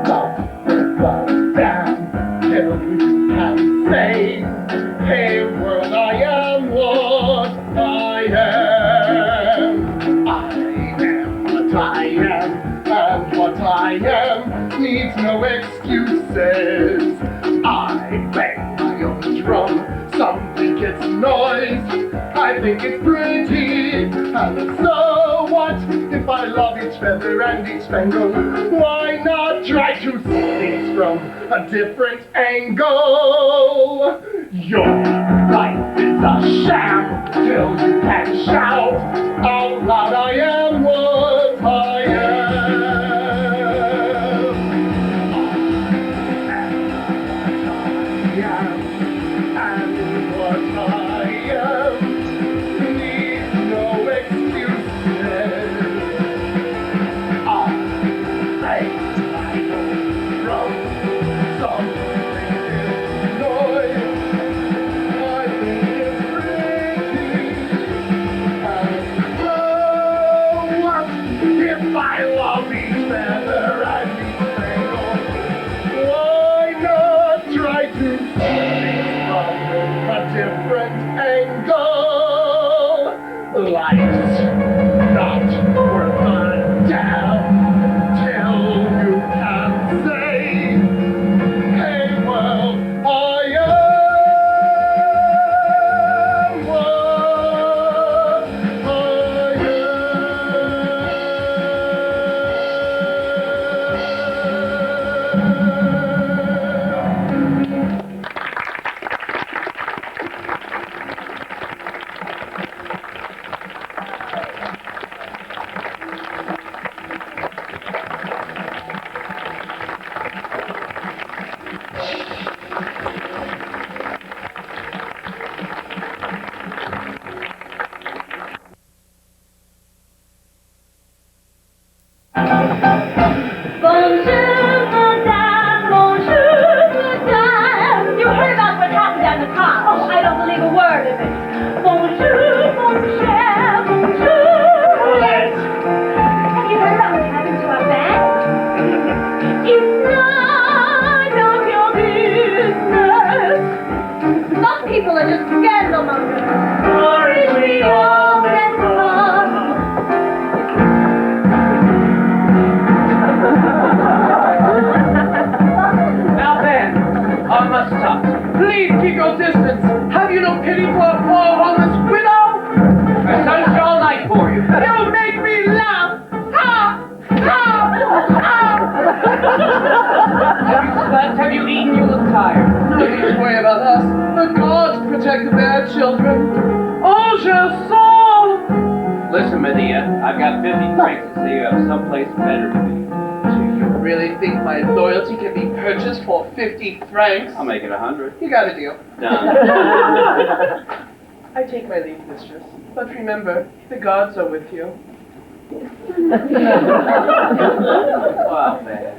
not the damn till you can say, hey world, I am what I am. I am what I am, and what I am needs no excuses. I bang my own drum, some think it's noise, I think it's pretty, and so what? If I love each feather and each spangle, why not try to see things from a different angle? Your life is a sham till you can shout out loud, I am what I am. Life's not worth a damn till you can say, hey world, I am what I Please keep your distance. Have you no pity for a poor homeless widow? I searched all night for you. You make me laugh. Ha! Ha! Ha! Have you slept? Have you eaten? You look tired. No need to worry about us. The gods protect their children. Oh, je sens. Listen, Medea, I've got 50 francs to say you have someplace better to be. Do you really think my loyalty can be purchased for 50 francs? I'll make it 100. You got a deal. Done. I take my leave, mistress. But remember, the gods are with you. Well, man.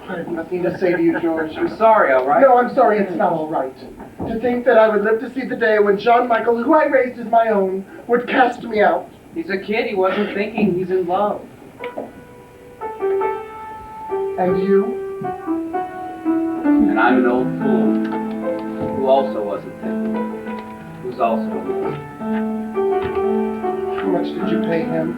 I have nothing to say to you, George. I'm sorry, all right? No, I'm sorry, it's not all right. To think that I would live to see the day when Jean-Michel, who I raised as my own, would cast me out. He's a kid. He wasn't thinking. He's in love. And you? And I'm an old fool who also wasn't thinking, who's also a fool. How much did you pay him?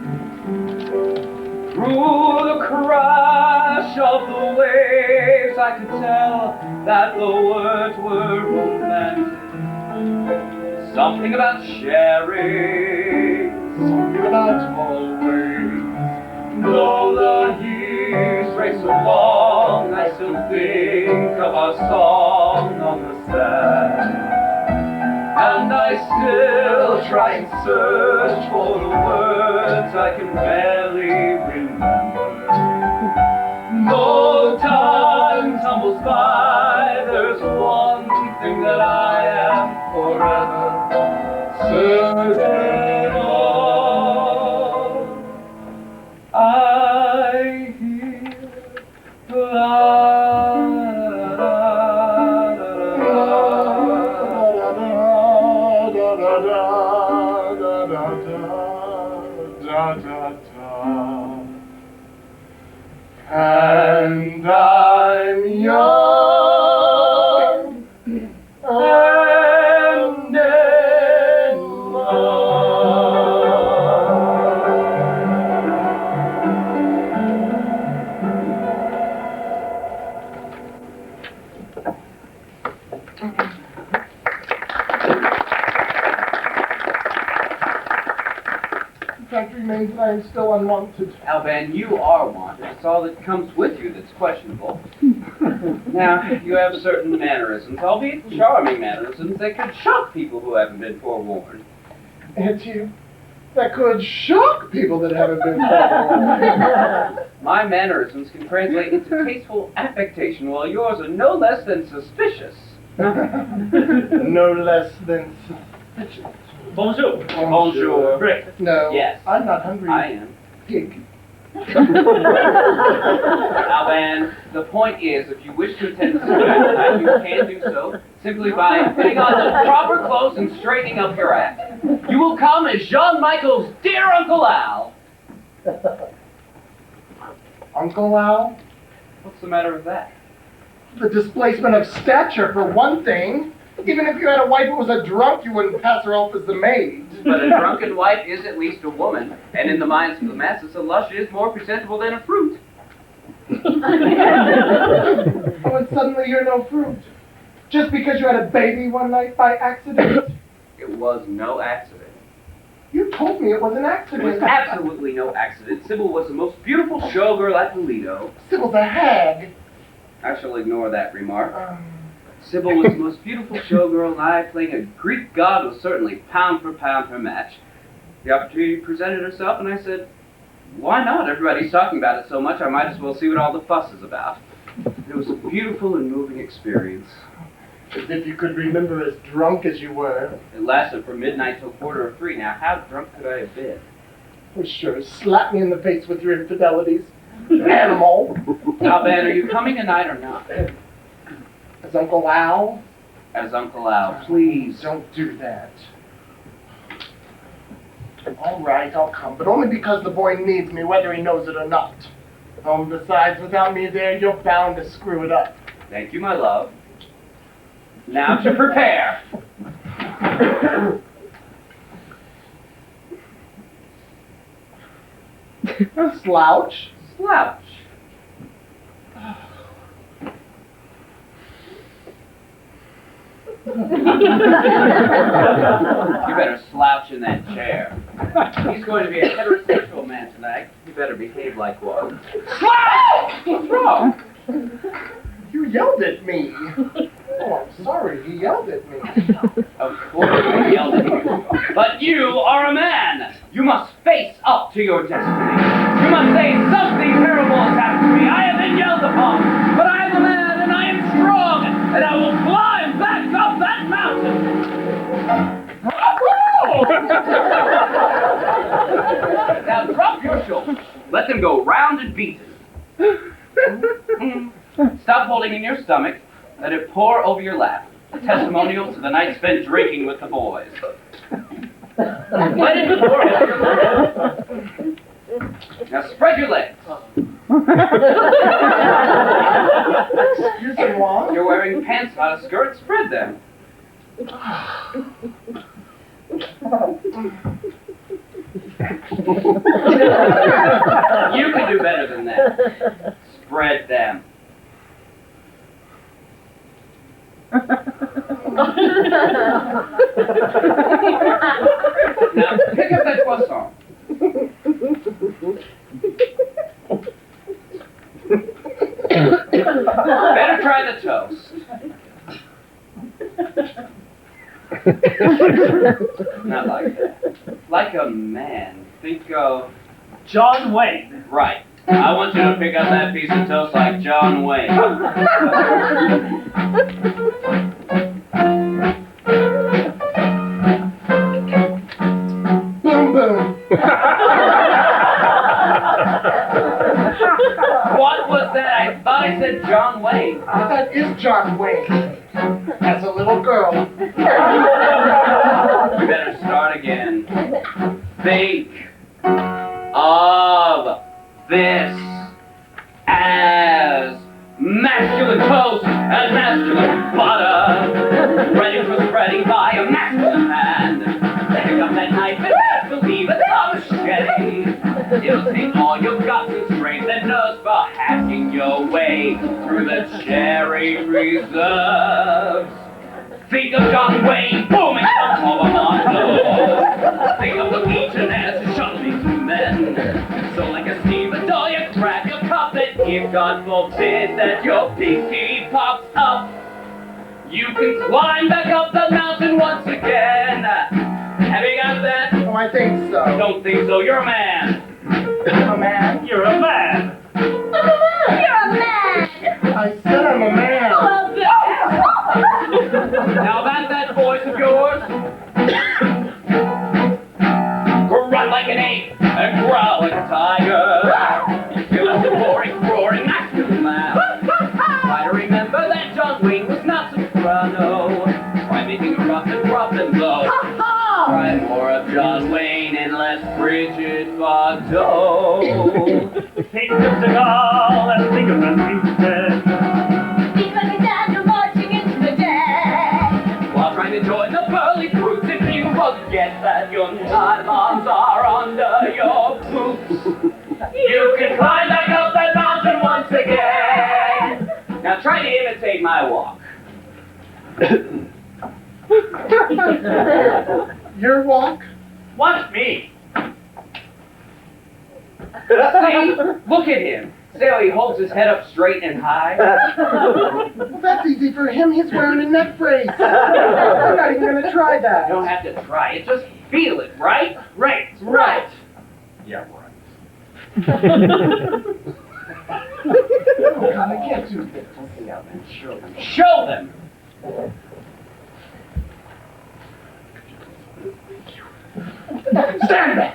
Through the crash of the waves, I could tell that the words were romantic. Something about sharing, something about always. Though the years race along, I still think of our song on the sand. And I still try and search for the words I can barely remember. Though time tumbles by, there's one thing that I am forever certain of. I hear the and I'm young and in love. The fact remains that I am still unwanted. Alban, you are wanted. It's all that comes with you that's questionable. Now, you have certain mannerisms, albeit charming mannerisms, that could shock people who haven't been forewarned. And you, that could shock people that haven't been forewarned. My mannerisms can translate into tasteful affectation, while yours are no less than suspicious. No less than suspicious. Bonjour. Bonjour. Breakfast. No, Yes. I'm not hungry. I am. Pig. Alban, the point is, if you wish to attend the ceremony tonight, you can do so simply by putting on the proper clothes and straightening up your act. You will come as Jean-Michael's dear Uncle Al. Uncle Al? What's the matter with that? The displacement of stature, for one thing. Even if you had a wife who was a drunk, you wouldn't pass her off as the maid. But a drunken wife is at least a woman, and in the minds of the masses, a lush is more presentable than a fruit. Oh, and suddenly you're no fruit. Just because you had a baby one night by accident. It was no accident. You told me it was an It was accident. absolutely no accident. Sybil was the most beautiful showgirl at the Lido. Sybil's a hag. I shall ignore that remark. Sybil was the most beautiful showgirl, and I, playing a Greek god, was certainly pound for pound her match. The opportunity presented herself, and I said, why not? Everybody's talking about it so much, I might as well see what all the fuss is about. It was a beautiful and moving experience. As if you could remember as drunk as you were. It lasted from midnight till 2:45. Now, how drunk could I have been? Well, sure, slap me in the face with your infidelities. Animal. Alban, are you coming tonight or not? As Uncle Al? As Uncle Al, please. Don't do that. All right, I'll come, but only because the boy needs me, whether he knows it or not. Besides, without me there, you're bound to screw it up. Thank you, my love. Now to prepare. Slouch? Slouch. You better slouch in that chair. He's going to be a heterosexual man tonight. You better behave like one. Slouch! What's wrong? You yelled at me. Oh, I'm sorry, he yelled at me. Of course I yelled at you. But you are a man. You must face up to your destiny. You must say something terrible has happened to me. I have been yelled upon, but I am a man and I am strong, and I will climb back up that mountain. Now drop your shoulders. Let them go round and beaten. Stop holding in your stomach. Let it pour over your lap. A testimonial to the night spent drinking with the boys. Let it pour over your lap. Now spread your legs. skirts, spread them. You can do better than that. Spread them. Now, pick up that croissant. Better try the toast. Not like that. Like a man. Think of... John Wayne. Right. I want you to pick up that piece of toast like John Wayne. Boom, boom. What was that? I thought I said John Wayne. That is John Wayne. As a little girl. We better start again. Think of this as masculine toast and masculine butter, ready for spreading by a masculine hand. Pick up that knife and make believe it's a machete. It'll take all your guts and strength and nerves for hacking your way through the cherry preserves. Think of John Wayne booming some of them on low. Think of the legionnaires shuttling through men. So like a steamer doll, you grab your cup, and if God forbid that your pinky pops up, you can climb back up the mountain once again. Have you got that? Oh, I think so. Don't think so, you're a man. I'm a man. You're a man. You're a man. I said I'm a man. Now about that voice of yours. Grunt like an ape and growl like a tiger. You feel like a roaring masculine laugh. Try to remember that John Wayne was not soprano. Try making a rough and low. Try more of John Wayne and less Bridget Bardot. Think of De Gaulle and think of Rasputin. Trying to join the burly brutes if you forget that your nylons are under your boots. You can climb back up that mountain once again. Now try to imitate my walk. Your walk? Watch me. See? Look at him. See how he holds his head up straight and high? Well, that's easy for him. He's wearing a neck brace. I'm not even going to try You that. don't have to try it. Just feel it, right? Right. Yeah, right. Oh, God, I can't do this. Okay, now then, show them. Show them! Stand back!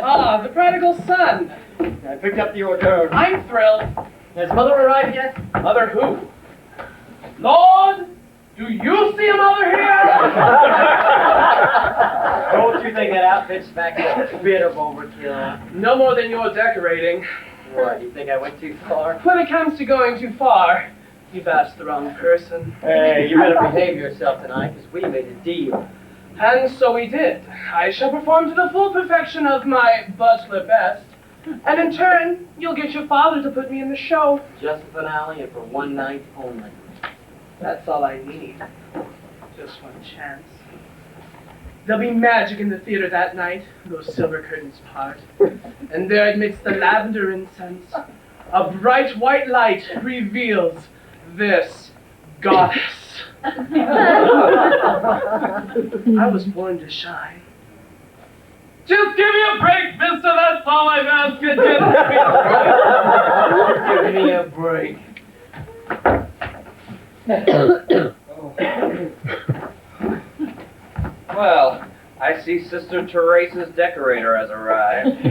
Ah, the prodigal son. I picked up the hors d'oeuvres. I'm thrilled. Has Mother arrived yet? Mother who? Lord, do you see a mother here? Don't you think that outfit smacks a bit of overkill? No more than you're decorating. What, you think I went too far? When it comes to going too far, you've asked the wrong person. Hey, you better behave yourself tonight, because we made a deal. And so we did. I shall perform to the full perfection of my butler best. And in turn, you'll get your father to put me in the show. Just the finale and for one night only. That's all I need. Just one chance. There'll be magic in the theater that night. Those silver curtains part. And there amidst the lavender incense, a bright white light reveals this goddess. I was born to shine. Just give me a break, mister, that's all I'm asking. Give me a break. Well, I see Sister Teresa's decorator has arrived.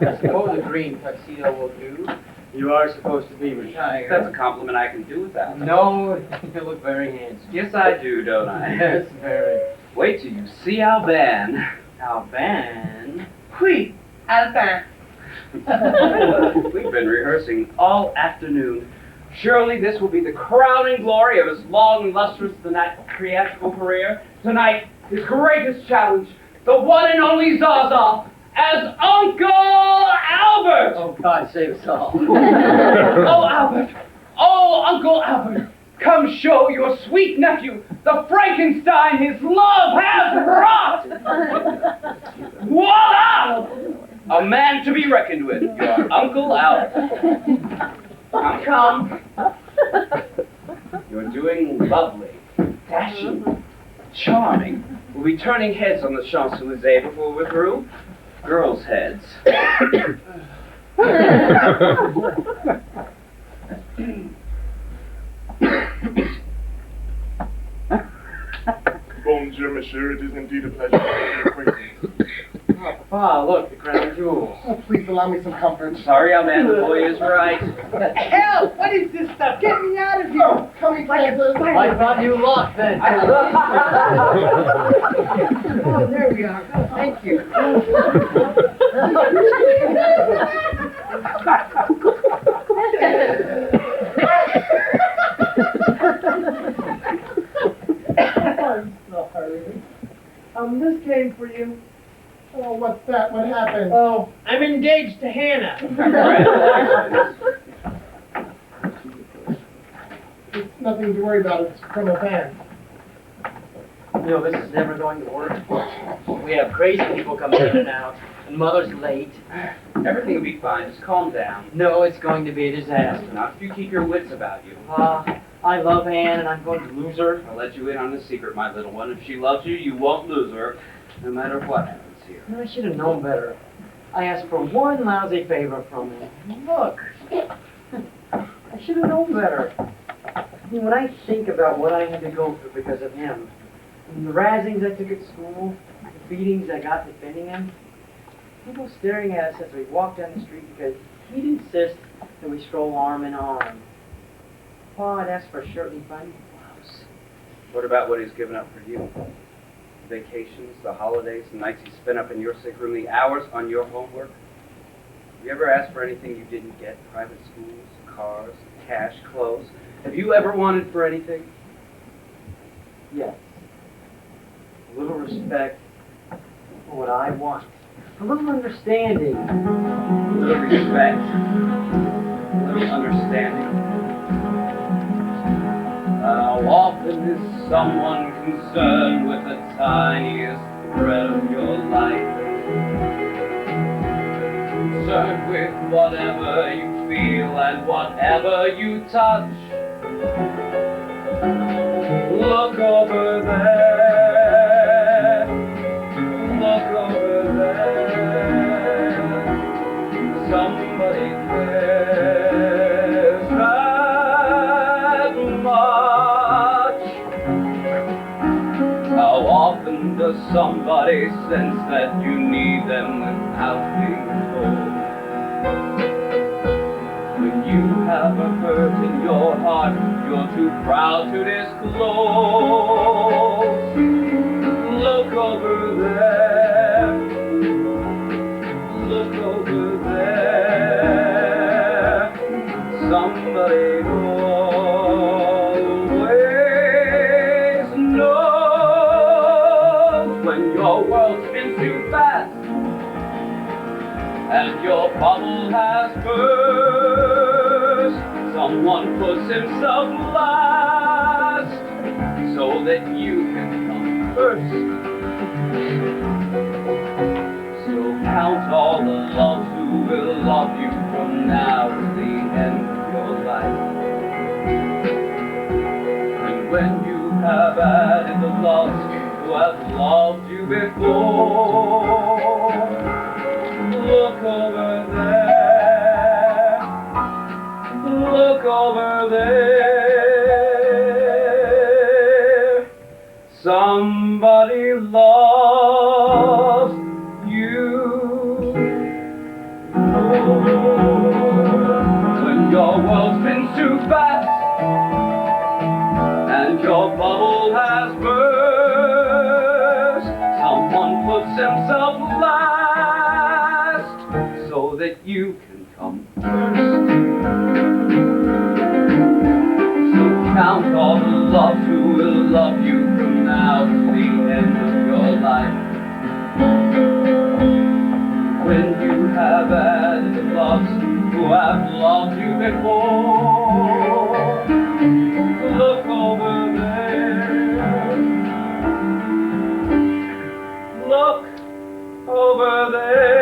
I suppose a green tuxedo will do. You are supposed to be retired. That's a compliment I can do without. No, you look very handsome. Yes, I do, don't I? Yes, very. Wait till you see Alban. Alban? Oui, Alban. We've been rehearsing all afternoon. Surely this will be the crowning glory of his long and lustrous theatrical career. Tonight, his greatest challenge, the one and only Zaza, as Uncle Albert! Oh, God save us all. Oh, Albert! Oh, Uncle Albert! Come show your sweet nephew the Frankenstein his love has wrought! Voila! A man to be reckoned with, your Uncle Albert. Come. You're doing lovely, dashing, charming. We'll be turning heads on the Champs-Élysées before we're through. Girls' heads. Bonjour, monsieur. It is indeed a pleasure to make your acquaintance. Oh, Papa, look, the crown jewels. Oh, please allow me some comfort. Sorry, Alban, the boy is right. Help! What is this stuff? Get me out of here! Oh, coming, Francis. I thought you locked that. Oh, there we are. Oh, thank you. I'm sorry. This came for you. Oh, what's that? What happened? Oh, I'm engaged to Hannah. It's nothing to worry about. It's from a fan. You know, this is never going to work. We have crazy people coming in and out, and Mother's late. Everything will be fine. Just calm down. No, it's going to be a disaster. Not if you keep your wits about you. I love Anne, and I'm going to lose her. I'll let you in on the secret, my little one. If she loves you, you won't lose her, no matter what happens here. I should have known better. I asked for one lousy favor from him. Look, I should have known better. I mean, when I think about what I had to go through because of him, and the razzings I took at school, the beatings I got defending him, people staring at us as we walked down the street because he'd insist that we stroll arm in arm. Oh, I'd ask for a shirt and button blouse. What about what he's given up for you? Vacations, the holidays, the nights you spent up in your sick room, the hours on your homework? Have you ever asked for anything you didn't get? Private schools, cars, cash, clothes? Have you ever wanted for anything? Yes. A little respect for what I want. A little understanding. A little respect, a little understanding. How often is someone concerned with the tiniest thread of your life? Concerned with whatever you feel and whatever you touch. Look over there. Look over there. Somebody cares that much. How often often does somebody sense that you need them without being told? When you have a hurt in your heart, you're too proud to disclose. Look over there. Look over there. Somebody always knows when your world spins too fast and your bubble has burst. Someone puts himself last so that you can come first. So count all the loves who will love you from now to the end of your life. And when you have added the loves who have loved you before, look over there. Look over there. Somebody loves you. When your world spins too fast and your bubble has burst, someone puts himself last so that you can come first. So count all the loves who will love you from now to the end of your life. When you have added the loves who have loved you before, look over there. Look over there.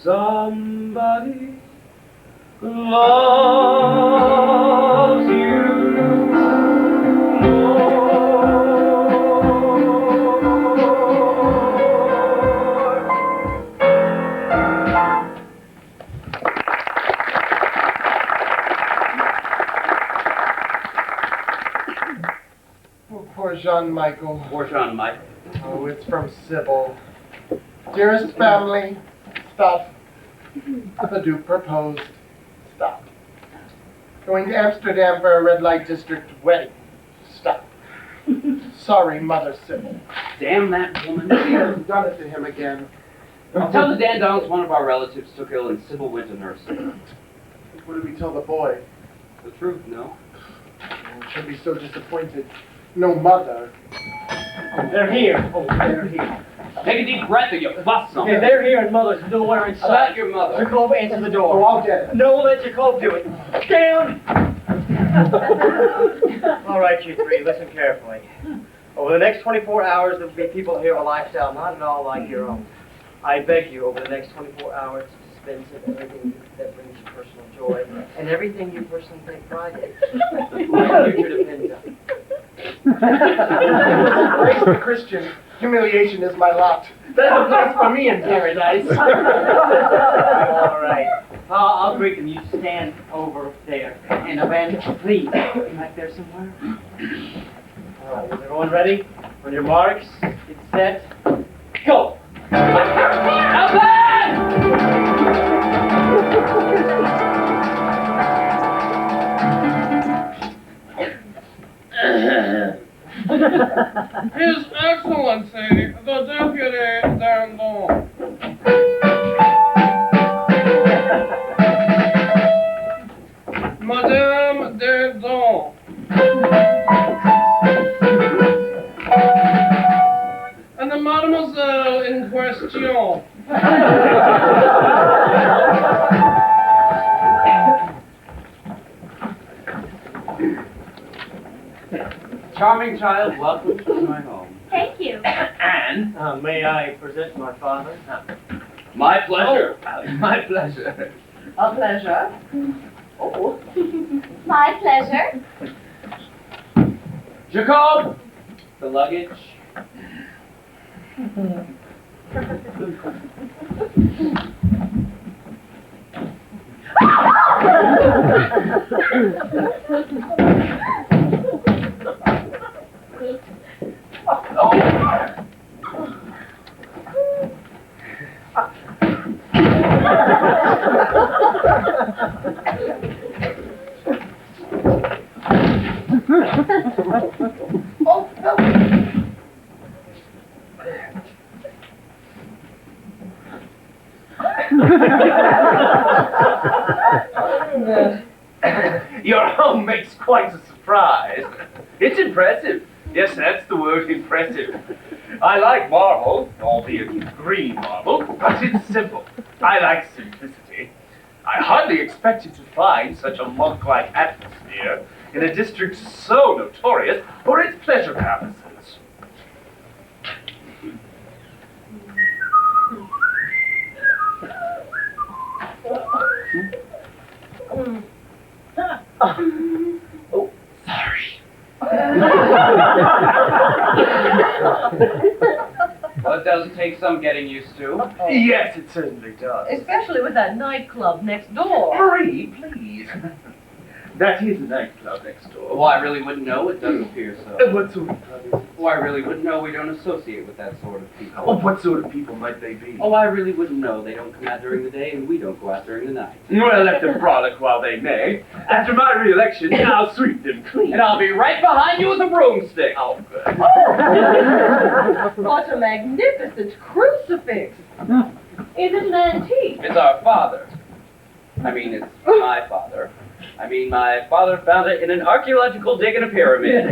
Somebody loves you Poor Jean-Michael. Poor Jean-Michael. Oh, it's from Sybil. Dearest family, stop. The Duke proposed. Stop. Going to Amsterdam for a red light district wedding. Stop. Sorry, Mother Sybil. Damn that woman. You've done it to him again. I'll tell the Dandongs one of our relatives took ill and Sybil went to nurse him. What did we tell the boy? The truth, no? Oh, she'll be so disappointed. No mother. They're here. Oh, they're here. Take a deep breath or you bust something. Okay, they're here and Mother's nowhere inside. About your mother. Jacob, answer the door. Oh, I'll get it. No, let Jacob do it. Down! All right, you three, listen carefully. Over the next 24 hours, there will be people here with a lifestyle not at all like your own. I beg you, over the next 24 hours, to dispense of everything that brings you personal joy and everything you personally take pride in. My future depends on it. Grace the Christian, humiliation is my lot. There's a place for me in paradise. All right. I'll greet them. You stand over there. And Amanda, please, back there somewhere. All right, is everyone ready? On your marks, get set, go! His Excellency, the Deputy Dandon. Madame Dandon. And the mademoiselle in question. Charming child, welcome to my home. Thank you. And May I present my father? my pleasure. My pleasure. A pleasure. Oh. My pleasure. Jacob, the luggage. Oh, no. Your home makes quite a surprise. It's impressive. Yes, that's the word, impressive. I like marble, albeit green marble, but it's simple. I like simplicity. I hardly expected to find such a monk-like atmosphere in a district so notorious for its pleasure palaces. Oh, sorry. Well, it does take some getting used to. Yes, it certainly does. Especially with that nightclub next door. Marie, please. That is a nightclub next door. Oh, I really wouldn't know. It doesn't appear so. What sort of club is it? Oh, I really wouldn't know. We don't associate with that sort of people. Oh, what sort of people might they be? Oh, I really wouldn't know. They don't come out during the day, and we don't go out during the night. Well, let them frolic while they may. After my re-election, I'll sweep them clean. And I'll be right behind you with a broomstick. Oh, good. What a magnificent crucifix. Is it an antique? It's our father. I mean, it's my father. I mean, my father found it in an archaeological dig in a pyramid.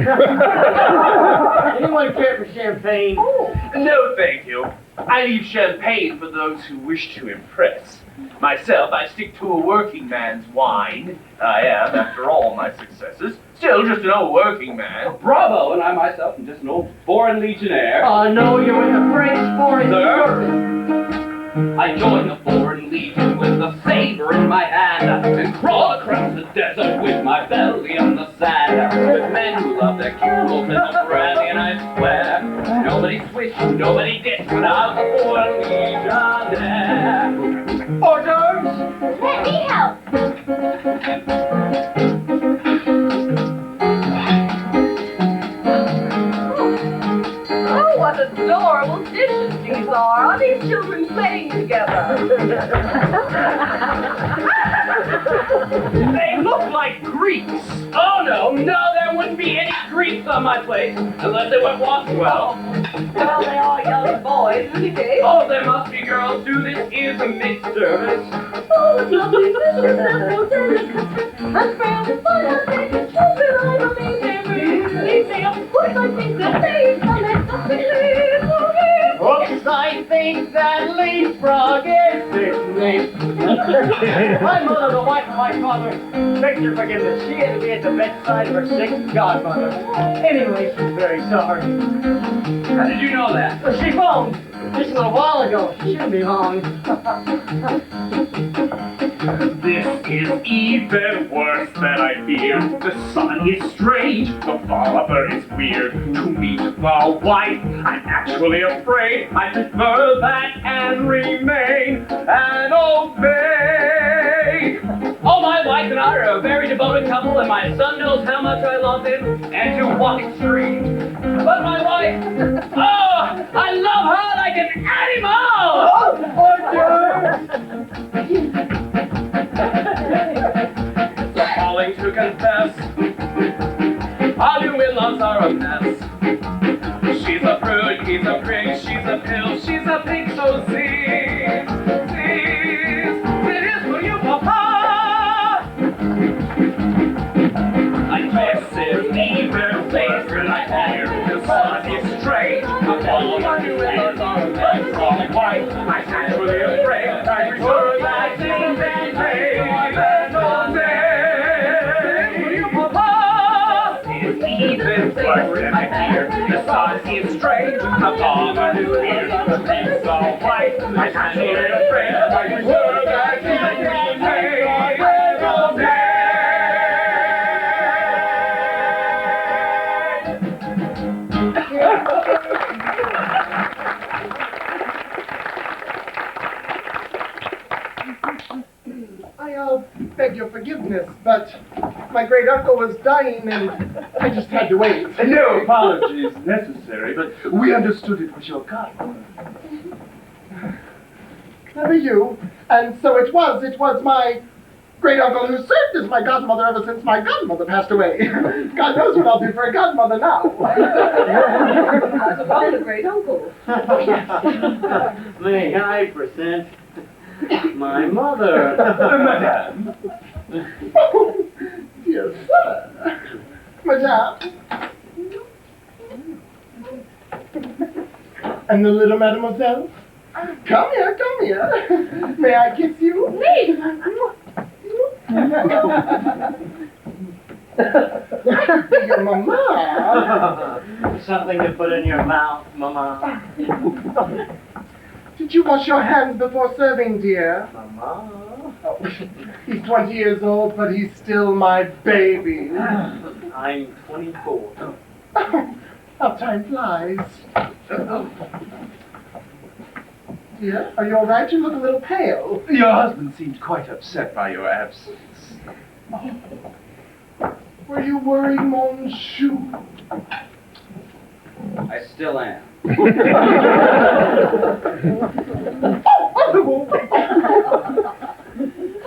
Anyone care for champagne? No, thank you. I leave champagne for those who wish to impress. Myself, I stick to a working man's wine. I am, after all my successes, still just an old working man. Bravo! And I myself am just an old foreign legionnaire. Oh, no, you're in the French foreign service. I join the foreign legion with the saber in my hand and crawl across the desert with my belly on the sand. With men who love their camels and the brandy, and I swear nobody swish, nobody dish without the foreign legionnaire. Orders! Let me help. Oh, what adorable dishes these are. Are these children playing together? They look like Greeks. Oh no, there wouldn't be any Greeks on my plate unless they went walking well. Well, they are young boys, in any case. Oh, there must be girls too. This is a mixed service. Oh, it's lovely dishes and so delicate. And friends and fun and baby children, I believe they of course I think that they come and something Oops, I think that leapfrog is this name. My mother, the wife of my father, begged her forgiveness. She had to be at the bedside of her sick godmother. Anyway, she's very sorry. How did you know that? Well, she phoned just a little while ago. She shouldn't be long. This is even worse than I feared. The sun is strange, the father is weird. To meet the wife, I'm actually afraid. I prefer that and remain an old maid. Oh, my wife and I are a very devoted couple, and my son knows how much I love him, and to what extreme. But my wife, oh, I love her like an animal! Appalling to confess, our new in-laws are a mess. She's a prude, he's a prig, she's a pill, she's a pig, so seize, it is for you, Papa. I guess it's even place when I hear the sun is strange. All our new in-laws are a mess, all white, I'm actually afraid. I prefer that things and things. Even worse than I fear. The sun is strange. The farmer who hears the leaves all white. I'm actually afraid. I prefer that things and I beg your forgiveness, but my great uncle was dying and I just had to wait. No apologies necessary, but we understood it was your godmother. Clever you. And so it was my great uncle who served as my godmother ever since my godmother passed away. God knows what I'll do for a godmother now. That's about a great uncle. May I present my mother? Madame. Oh, dear sir. Madame. And the little mademoiselle? Come here, come here. May I kiss you? Please. Your mama. Something to put in your mouth, Mama. Did you wash your hands before serving, dear? Mama. Oh, he's 20 years old, but he's still my baby. I'm 24. Oh, how time flies. Dear, are you all right? You look a little pale. Your husband seemed quite upset by your absence. Were you worried, Monsieur? I still am.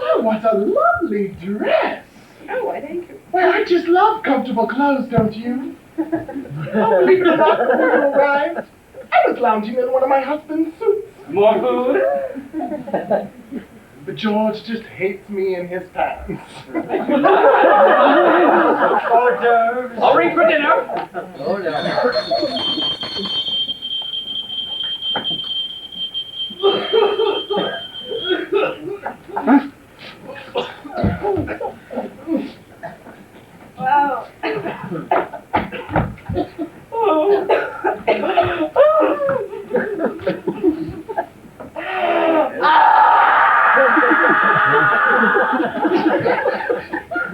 Oh, what a lovely dress. Oh, why, thank you. Well, I just love comfortable clothes, don't you? Oh, believe it or not, before you arrived, I was lounging in one of my husband's suits. More food? But George just hates me in his pants. I'll ring for dinner. Wow.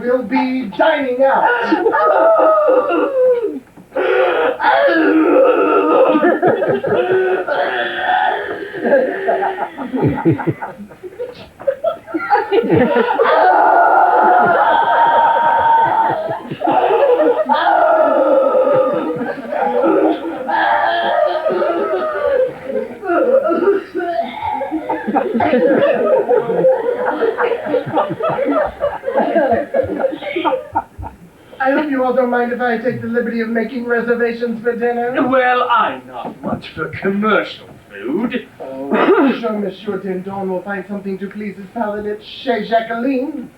We'll be dining out. I hope you all don't mind if I take the liberty of making reservations for dinner. Well, I'm not much for commercial food. Oh, I'm sure Monsieur Dindon will find something to please his palate at Chez Jacqueline.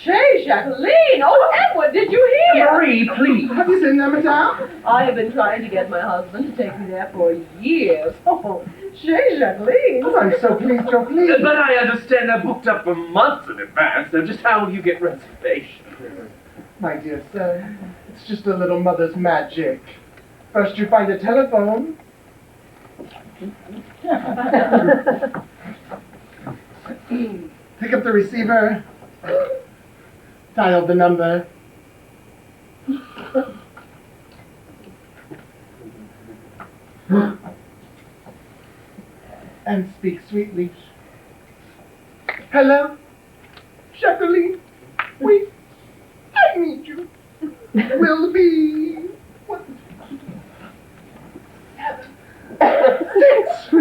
Chez Jacqueline! Oh, Edward, did you hear? Marie, please. Have you been there, madame? I have been trying to get my husband to take me there for years. Oh, Chez Jacqueline! Oh, I'm so pleased you're pleased. But I understand they're booked up for months in advance, so just how will you get reservations? My dear sir, it's just a little mother's magic. First you find a telephone. Pick up the receiver. Dial the number. And speak sweetly. Hello? Jacqueline? Wait. I need you. Will be... What? 7, 6.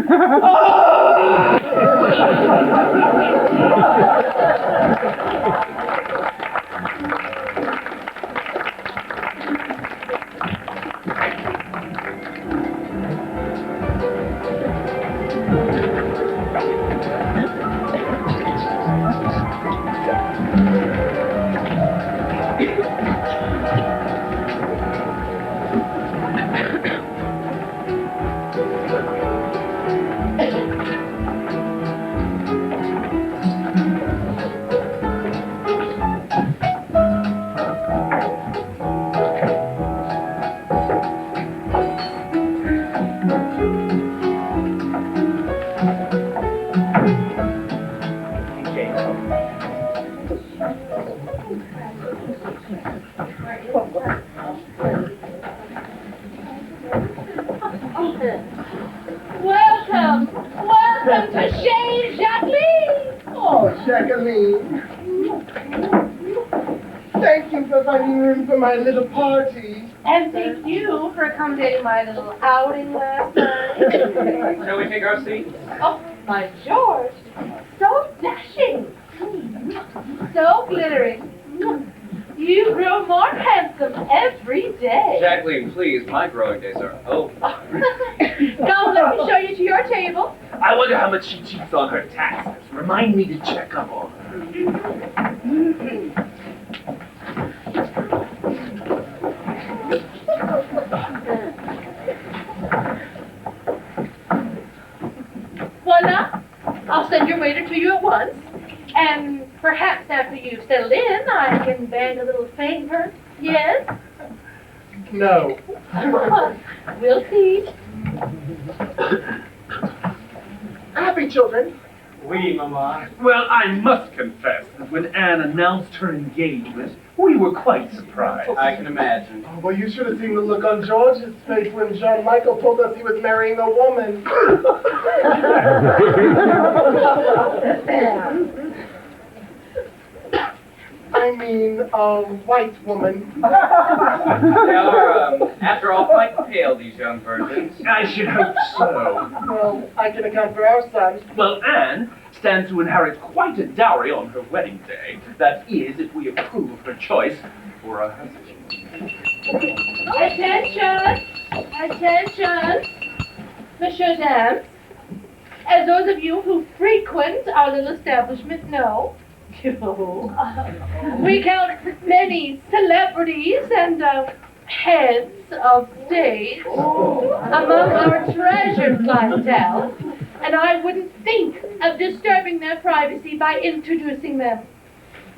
Welcome to Chez Jacqueline. Oh, Jacqueline. Thank you for finding room for my little party. And thank you for accommodating my little outing last night. Shall we take our seats? Oh, my George, so dashing. So glittering. You grow more handsome every day. Jacqueline, please, my growing days are over. Come, let me show you to your table. I wonder how much she cheats on her taxes. Remind me to check up on her. Voila! I'll send your waiter to you at once. And perhaps after you've settled in, I can beg a little favor. Yes? No. We'll see. Happy children. Oui, Mama. Well, I must confess that when Anne announced her engagement, we were quite surprised. I can imagine. Oh, well, you should have seen the look on George's face when John Michael told us he was marrying a woman. I mean, a white woman. They are, after all, quite pale, these young virgins. I should hope so. Well, I can account for our son. Well, Anne stands to inherit quite a dowry on her wedding day. That is, if we approve of her choice for a husband. Attention! Attention! Monsieur Dams, as those of you who frequent our little establishment know, we count many celebrities and heads of state among our treasured clientele, and I wouldn't think of disturbing their privacy by introducing them.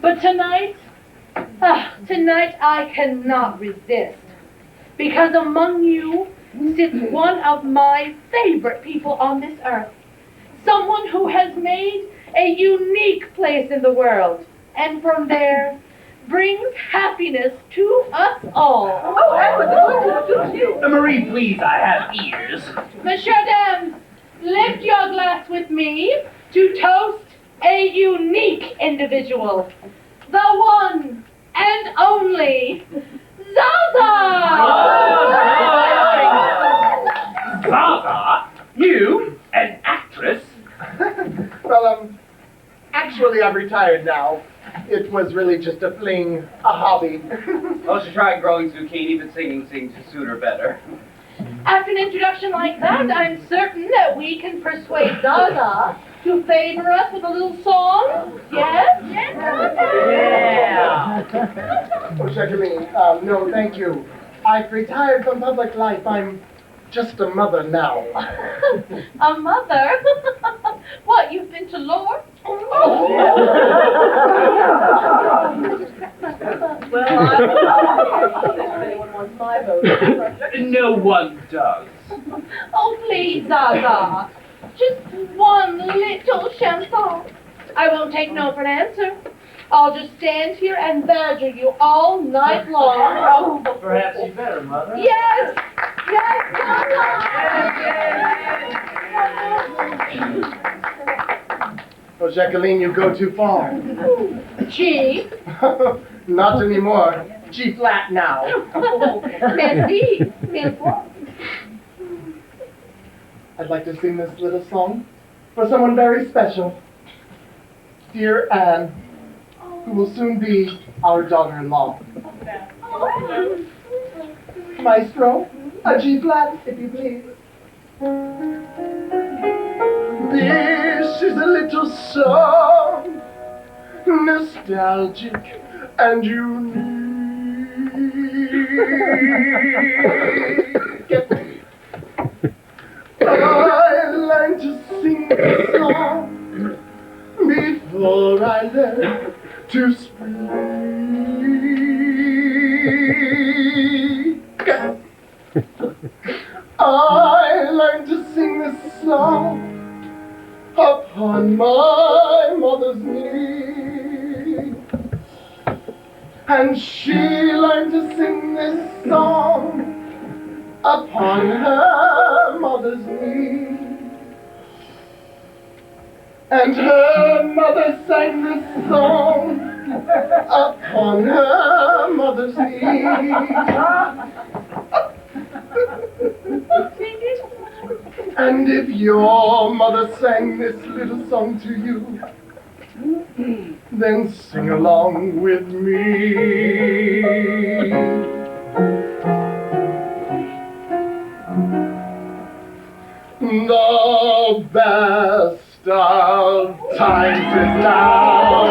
But tonight I cannot resist, because among you sits one of my favorite people on this earth, someone who has made a unique place in the world, and from there brings happiness to us all. Oh, I was going to introduce you. Marie, please, I have ears. Monsieur Dams, lift your glass with me to toast a unique individual, the one and only Zaza! Zaza? You? An actress? Well, actually, I've retired now. It was really just a fling, a hobby. Well, she tried growing zucchini, but singing seemed to suit her better. After an introduction like that, I'm certain that we can persuade Zaza to favor us with a little song. Yes? Yes, Yeah! Oh, Jacqueline, no, thank you. I've retired from public life. I'm just a mother now. A mother? What, you've been to Lord? Well, I don't know if anyone wants my vote. No one does. Oh, please, Zaza. Just one little chanson. I won't take no for an answer. I'll just stand here and badger you all night long. Perhaps you better, Mother. Yes! Yes, Zaza! Oh, Jacqueline, you go too far. G. Not anymore. G flat now. Merci. Mille fois. I'd like to sing this little song for someone very special. Dear Anne, who will soon be our daughter-in-law. Maestro, a G flat, if you please. This is a little song, nostalgic and unique. I learned to sing this song before I learned to speak. I learned to sing this song upon my mother's knee, and she learned to sing this song upon her mother's knee, and her mother sang this song upon her mother's knee. And if your mother sang this little song to you, then sing along with me. The best of times is now.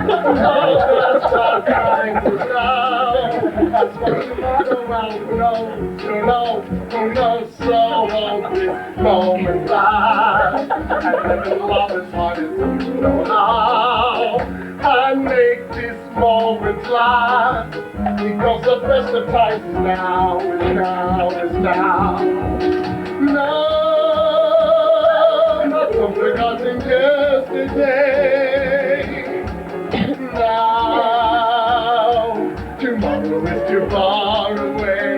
The best of times is now. That's what tomorrow will know. Who knows, so won't this moment last. And living love as hard as you know how. And make this moment last. Because the best of times is now, is now. No, not some forgotten yesterday. Now, tomorrow is too far away.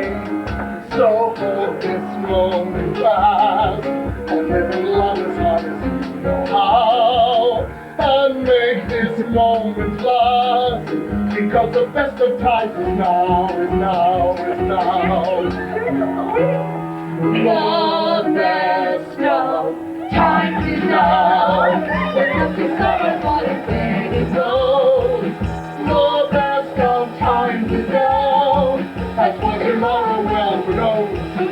So hold this moment fast. And live in love as hard as you know how. And make this moment last. Because the best of times is now, is now, is now. The best of times is now. When the summer body fades goes. The best of times is now. That's what tomorrow will know. Who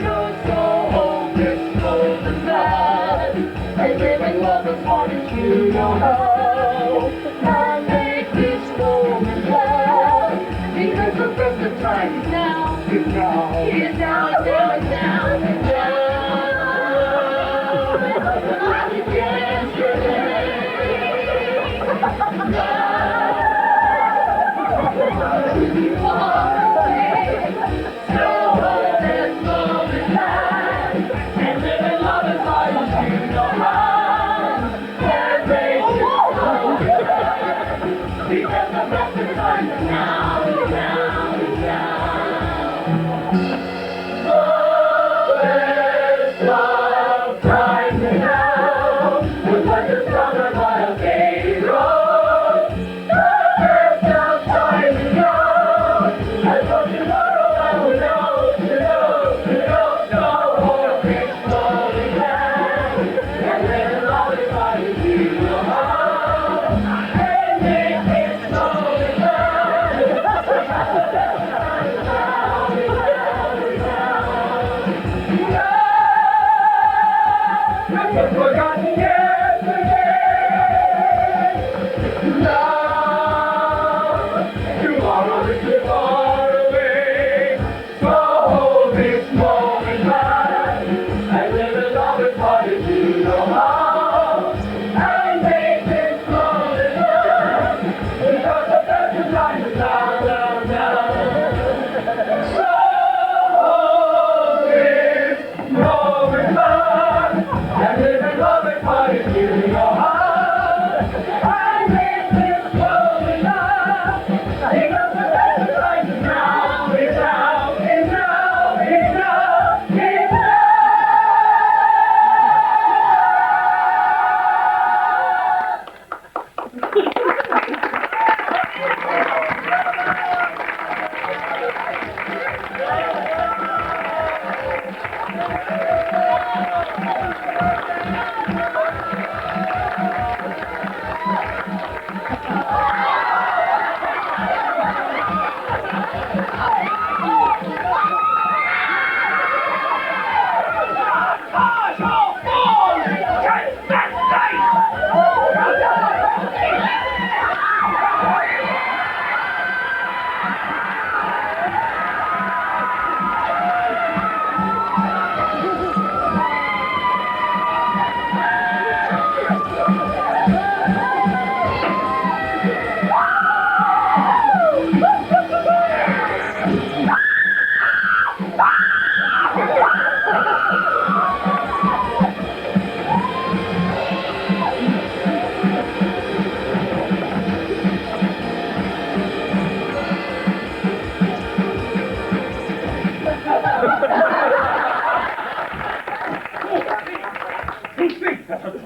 knows, so hold this moment fast. And live in love as hard as you know how. And make this moment last. Because the best of times is now, is now, is now, is now, is now, is now.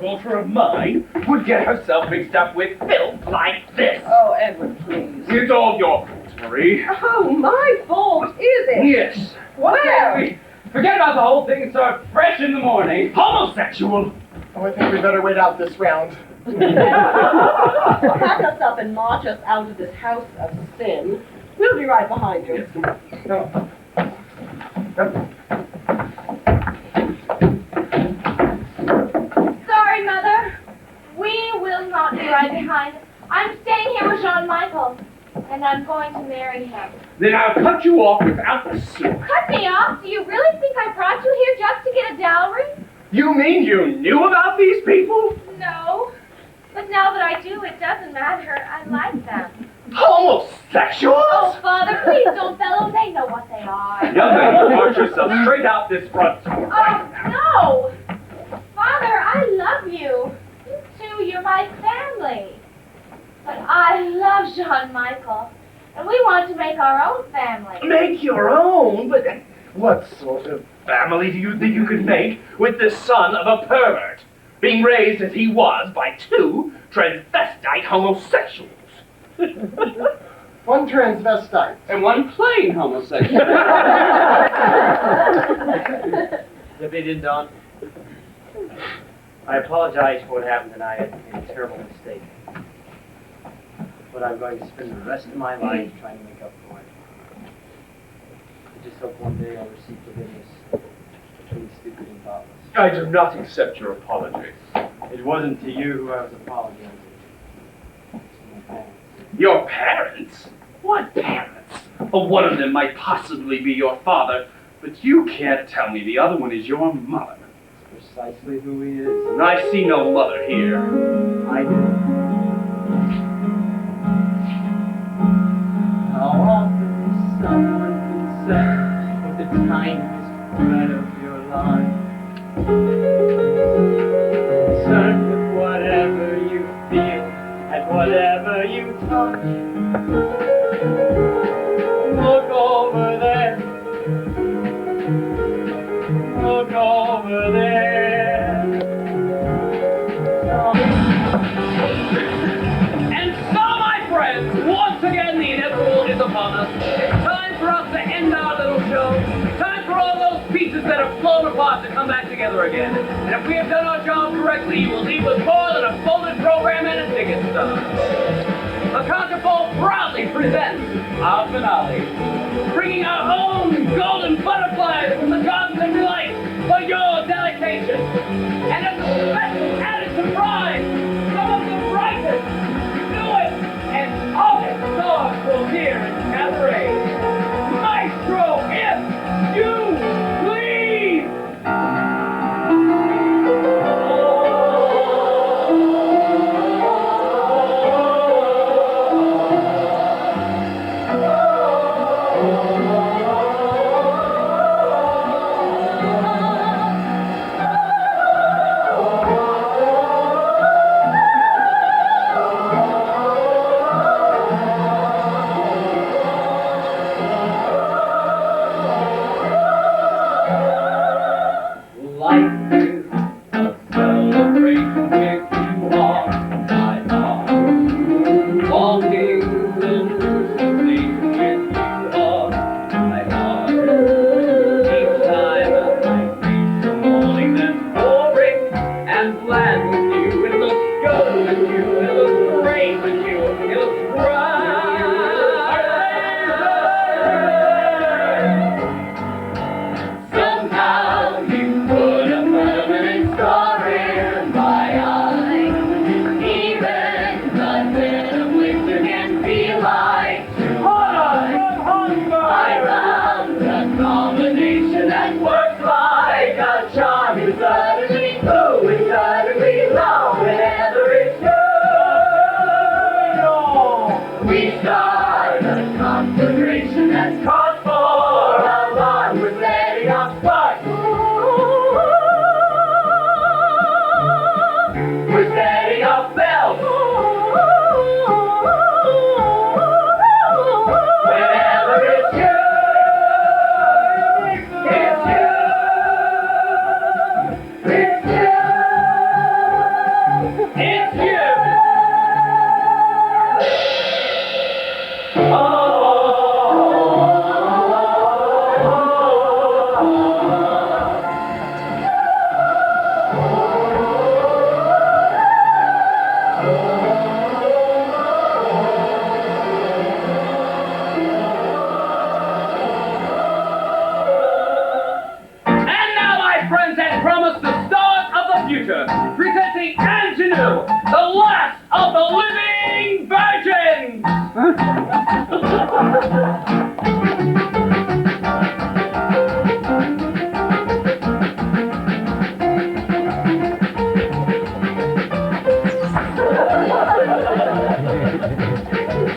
Daughter of mine would get herself mixed up with filth like this. Oh, Edward, please. It's all your fault, Marie. Oh, my fault, is it? Yes. Well, Forget about the whole thing and start fresh in the morning. Homosexual. Oh, I think we better wait out this round. Pack us up and march us out of this house of sin. We'll be right behind you. No. Sorry, Mother. We will not be right behind. I'm staying here with Jean-Michel, and I'm going to marry him. Then I'll cut you off without the soup. Cut me off? Do you really think I brought you here just to get a dowry? You mean you knew about these people? No. But now that I do, it doesn't matter. I like them. Homosexuals? Oh, Father, please don't bellow. They know what they are. Young lady, march yourself straight out this front door. Oh, no! Father, I love you. You too, you're my family. But I love Jean-Michel, and we want to make our own family. Make your own? But what sort of family do you think you could make with the son of a pervert, being raised as he was by two transvestite homosexuals? One transvestite. And one plain homosexual. Deputy Don, I apologize for what happened tonight. It was a terrible mistake. But I'm going to spend the rest of my life trying to make up for it. I just hope one day I'll receive forgiveness for being stupid and thoughtless. I do not accept your apology. It wasn't to you who I was apologizing. It's to my parents. Your parents? What parents? Well, one of them might possibly be your father, but you can't tell me the other one is your mother. It's precisely who he is. And I see no mother here. I do. How often is someone concerned with the tiniest thread of your life? Concerned with whatever you feel and whatever you touch. Look over there. Look over there. And so, my friends, once again the inevitable is upon us. It's time for us to end our little show. Time for all those pieces that have flown apart to come back together again. And if we have done our job correctly, you will leave with more than a folded program and a ticket stub. The Caux Aux Folles proudly presents our finale, bringing our own golden butterflies from the gardens of light for your delectation. And as a special added surprise, some of the brightest, newest, and oldest stars will appear in Cabaret. Maestro, if you please!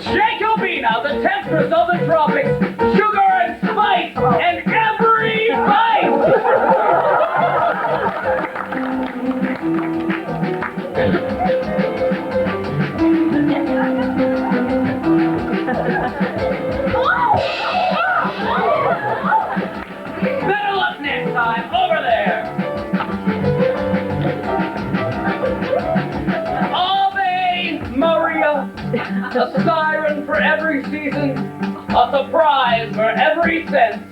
Jacobina, the temptress of the tropics, sugar and spice, and every Better luck next time, over there! Ave Maria, a siren for every season, a surprise for every sense.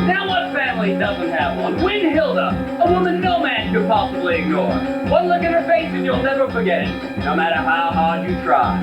Now what family doesn't have one? Win Hilda, a woman no man could possibly ignore. One look at her face and you'll never forget it, no matter how hard you try.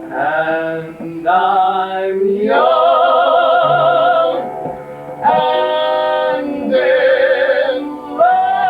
And I'm young and in love.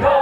Caux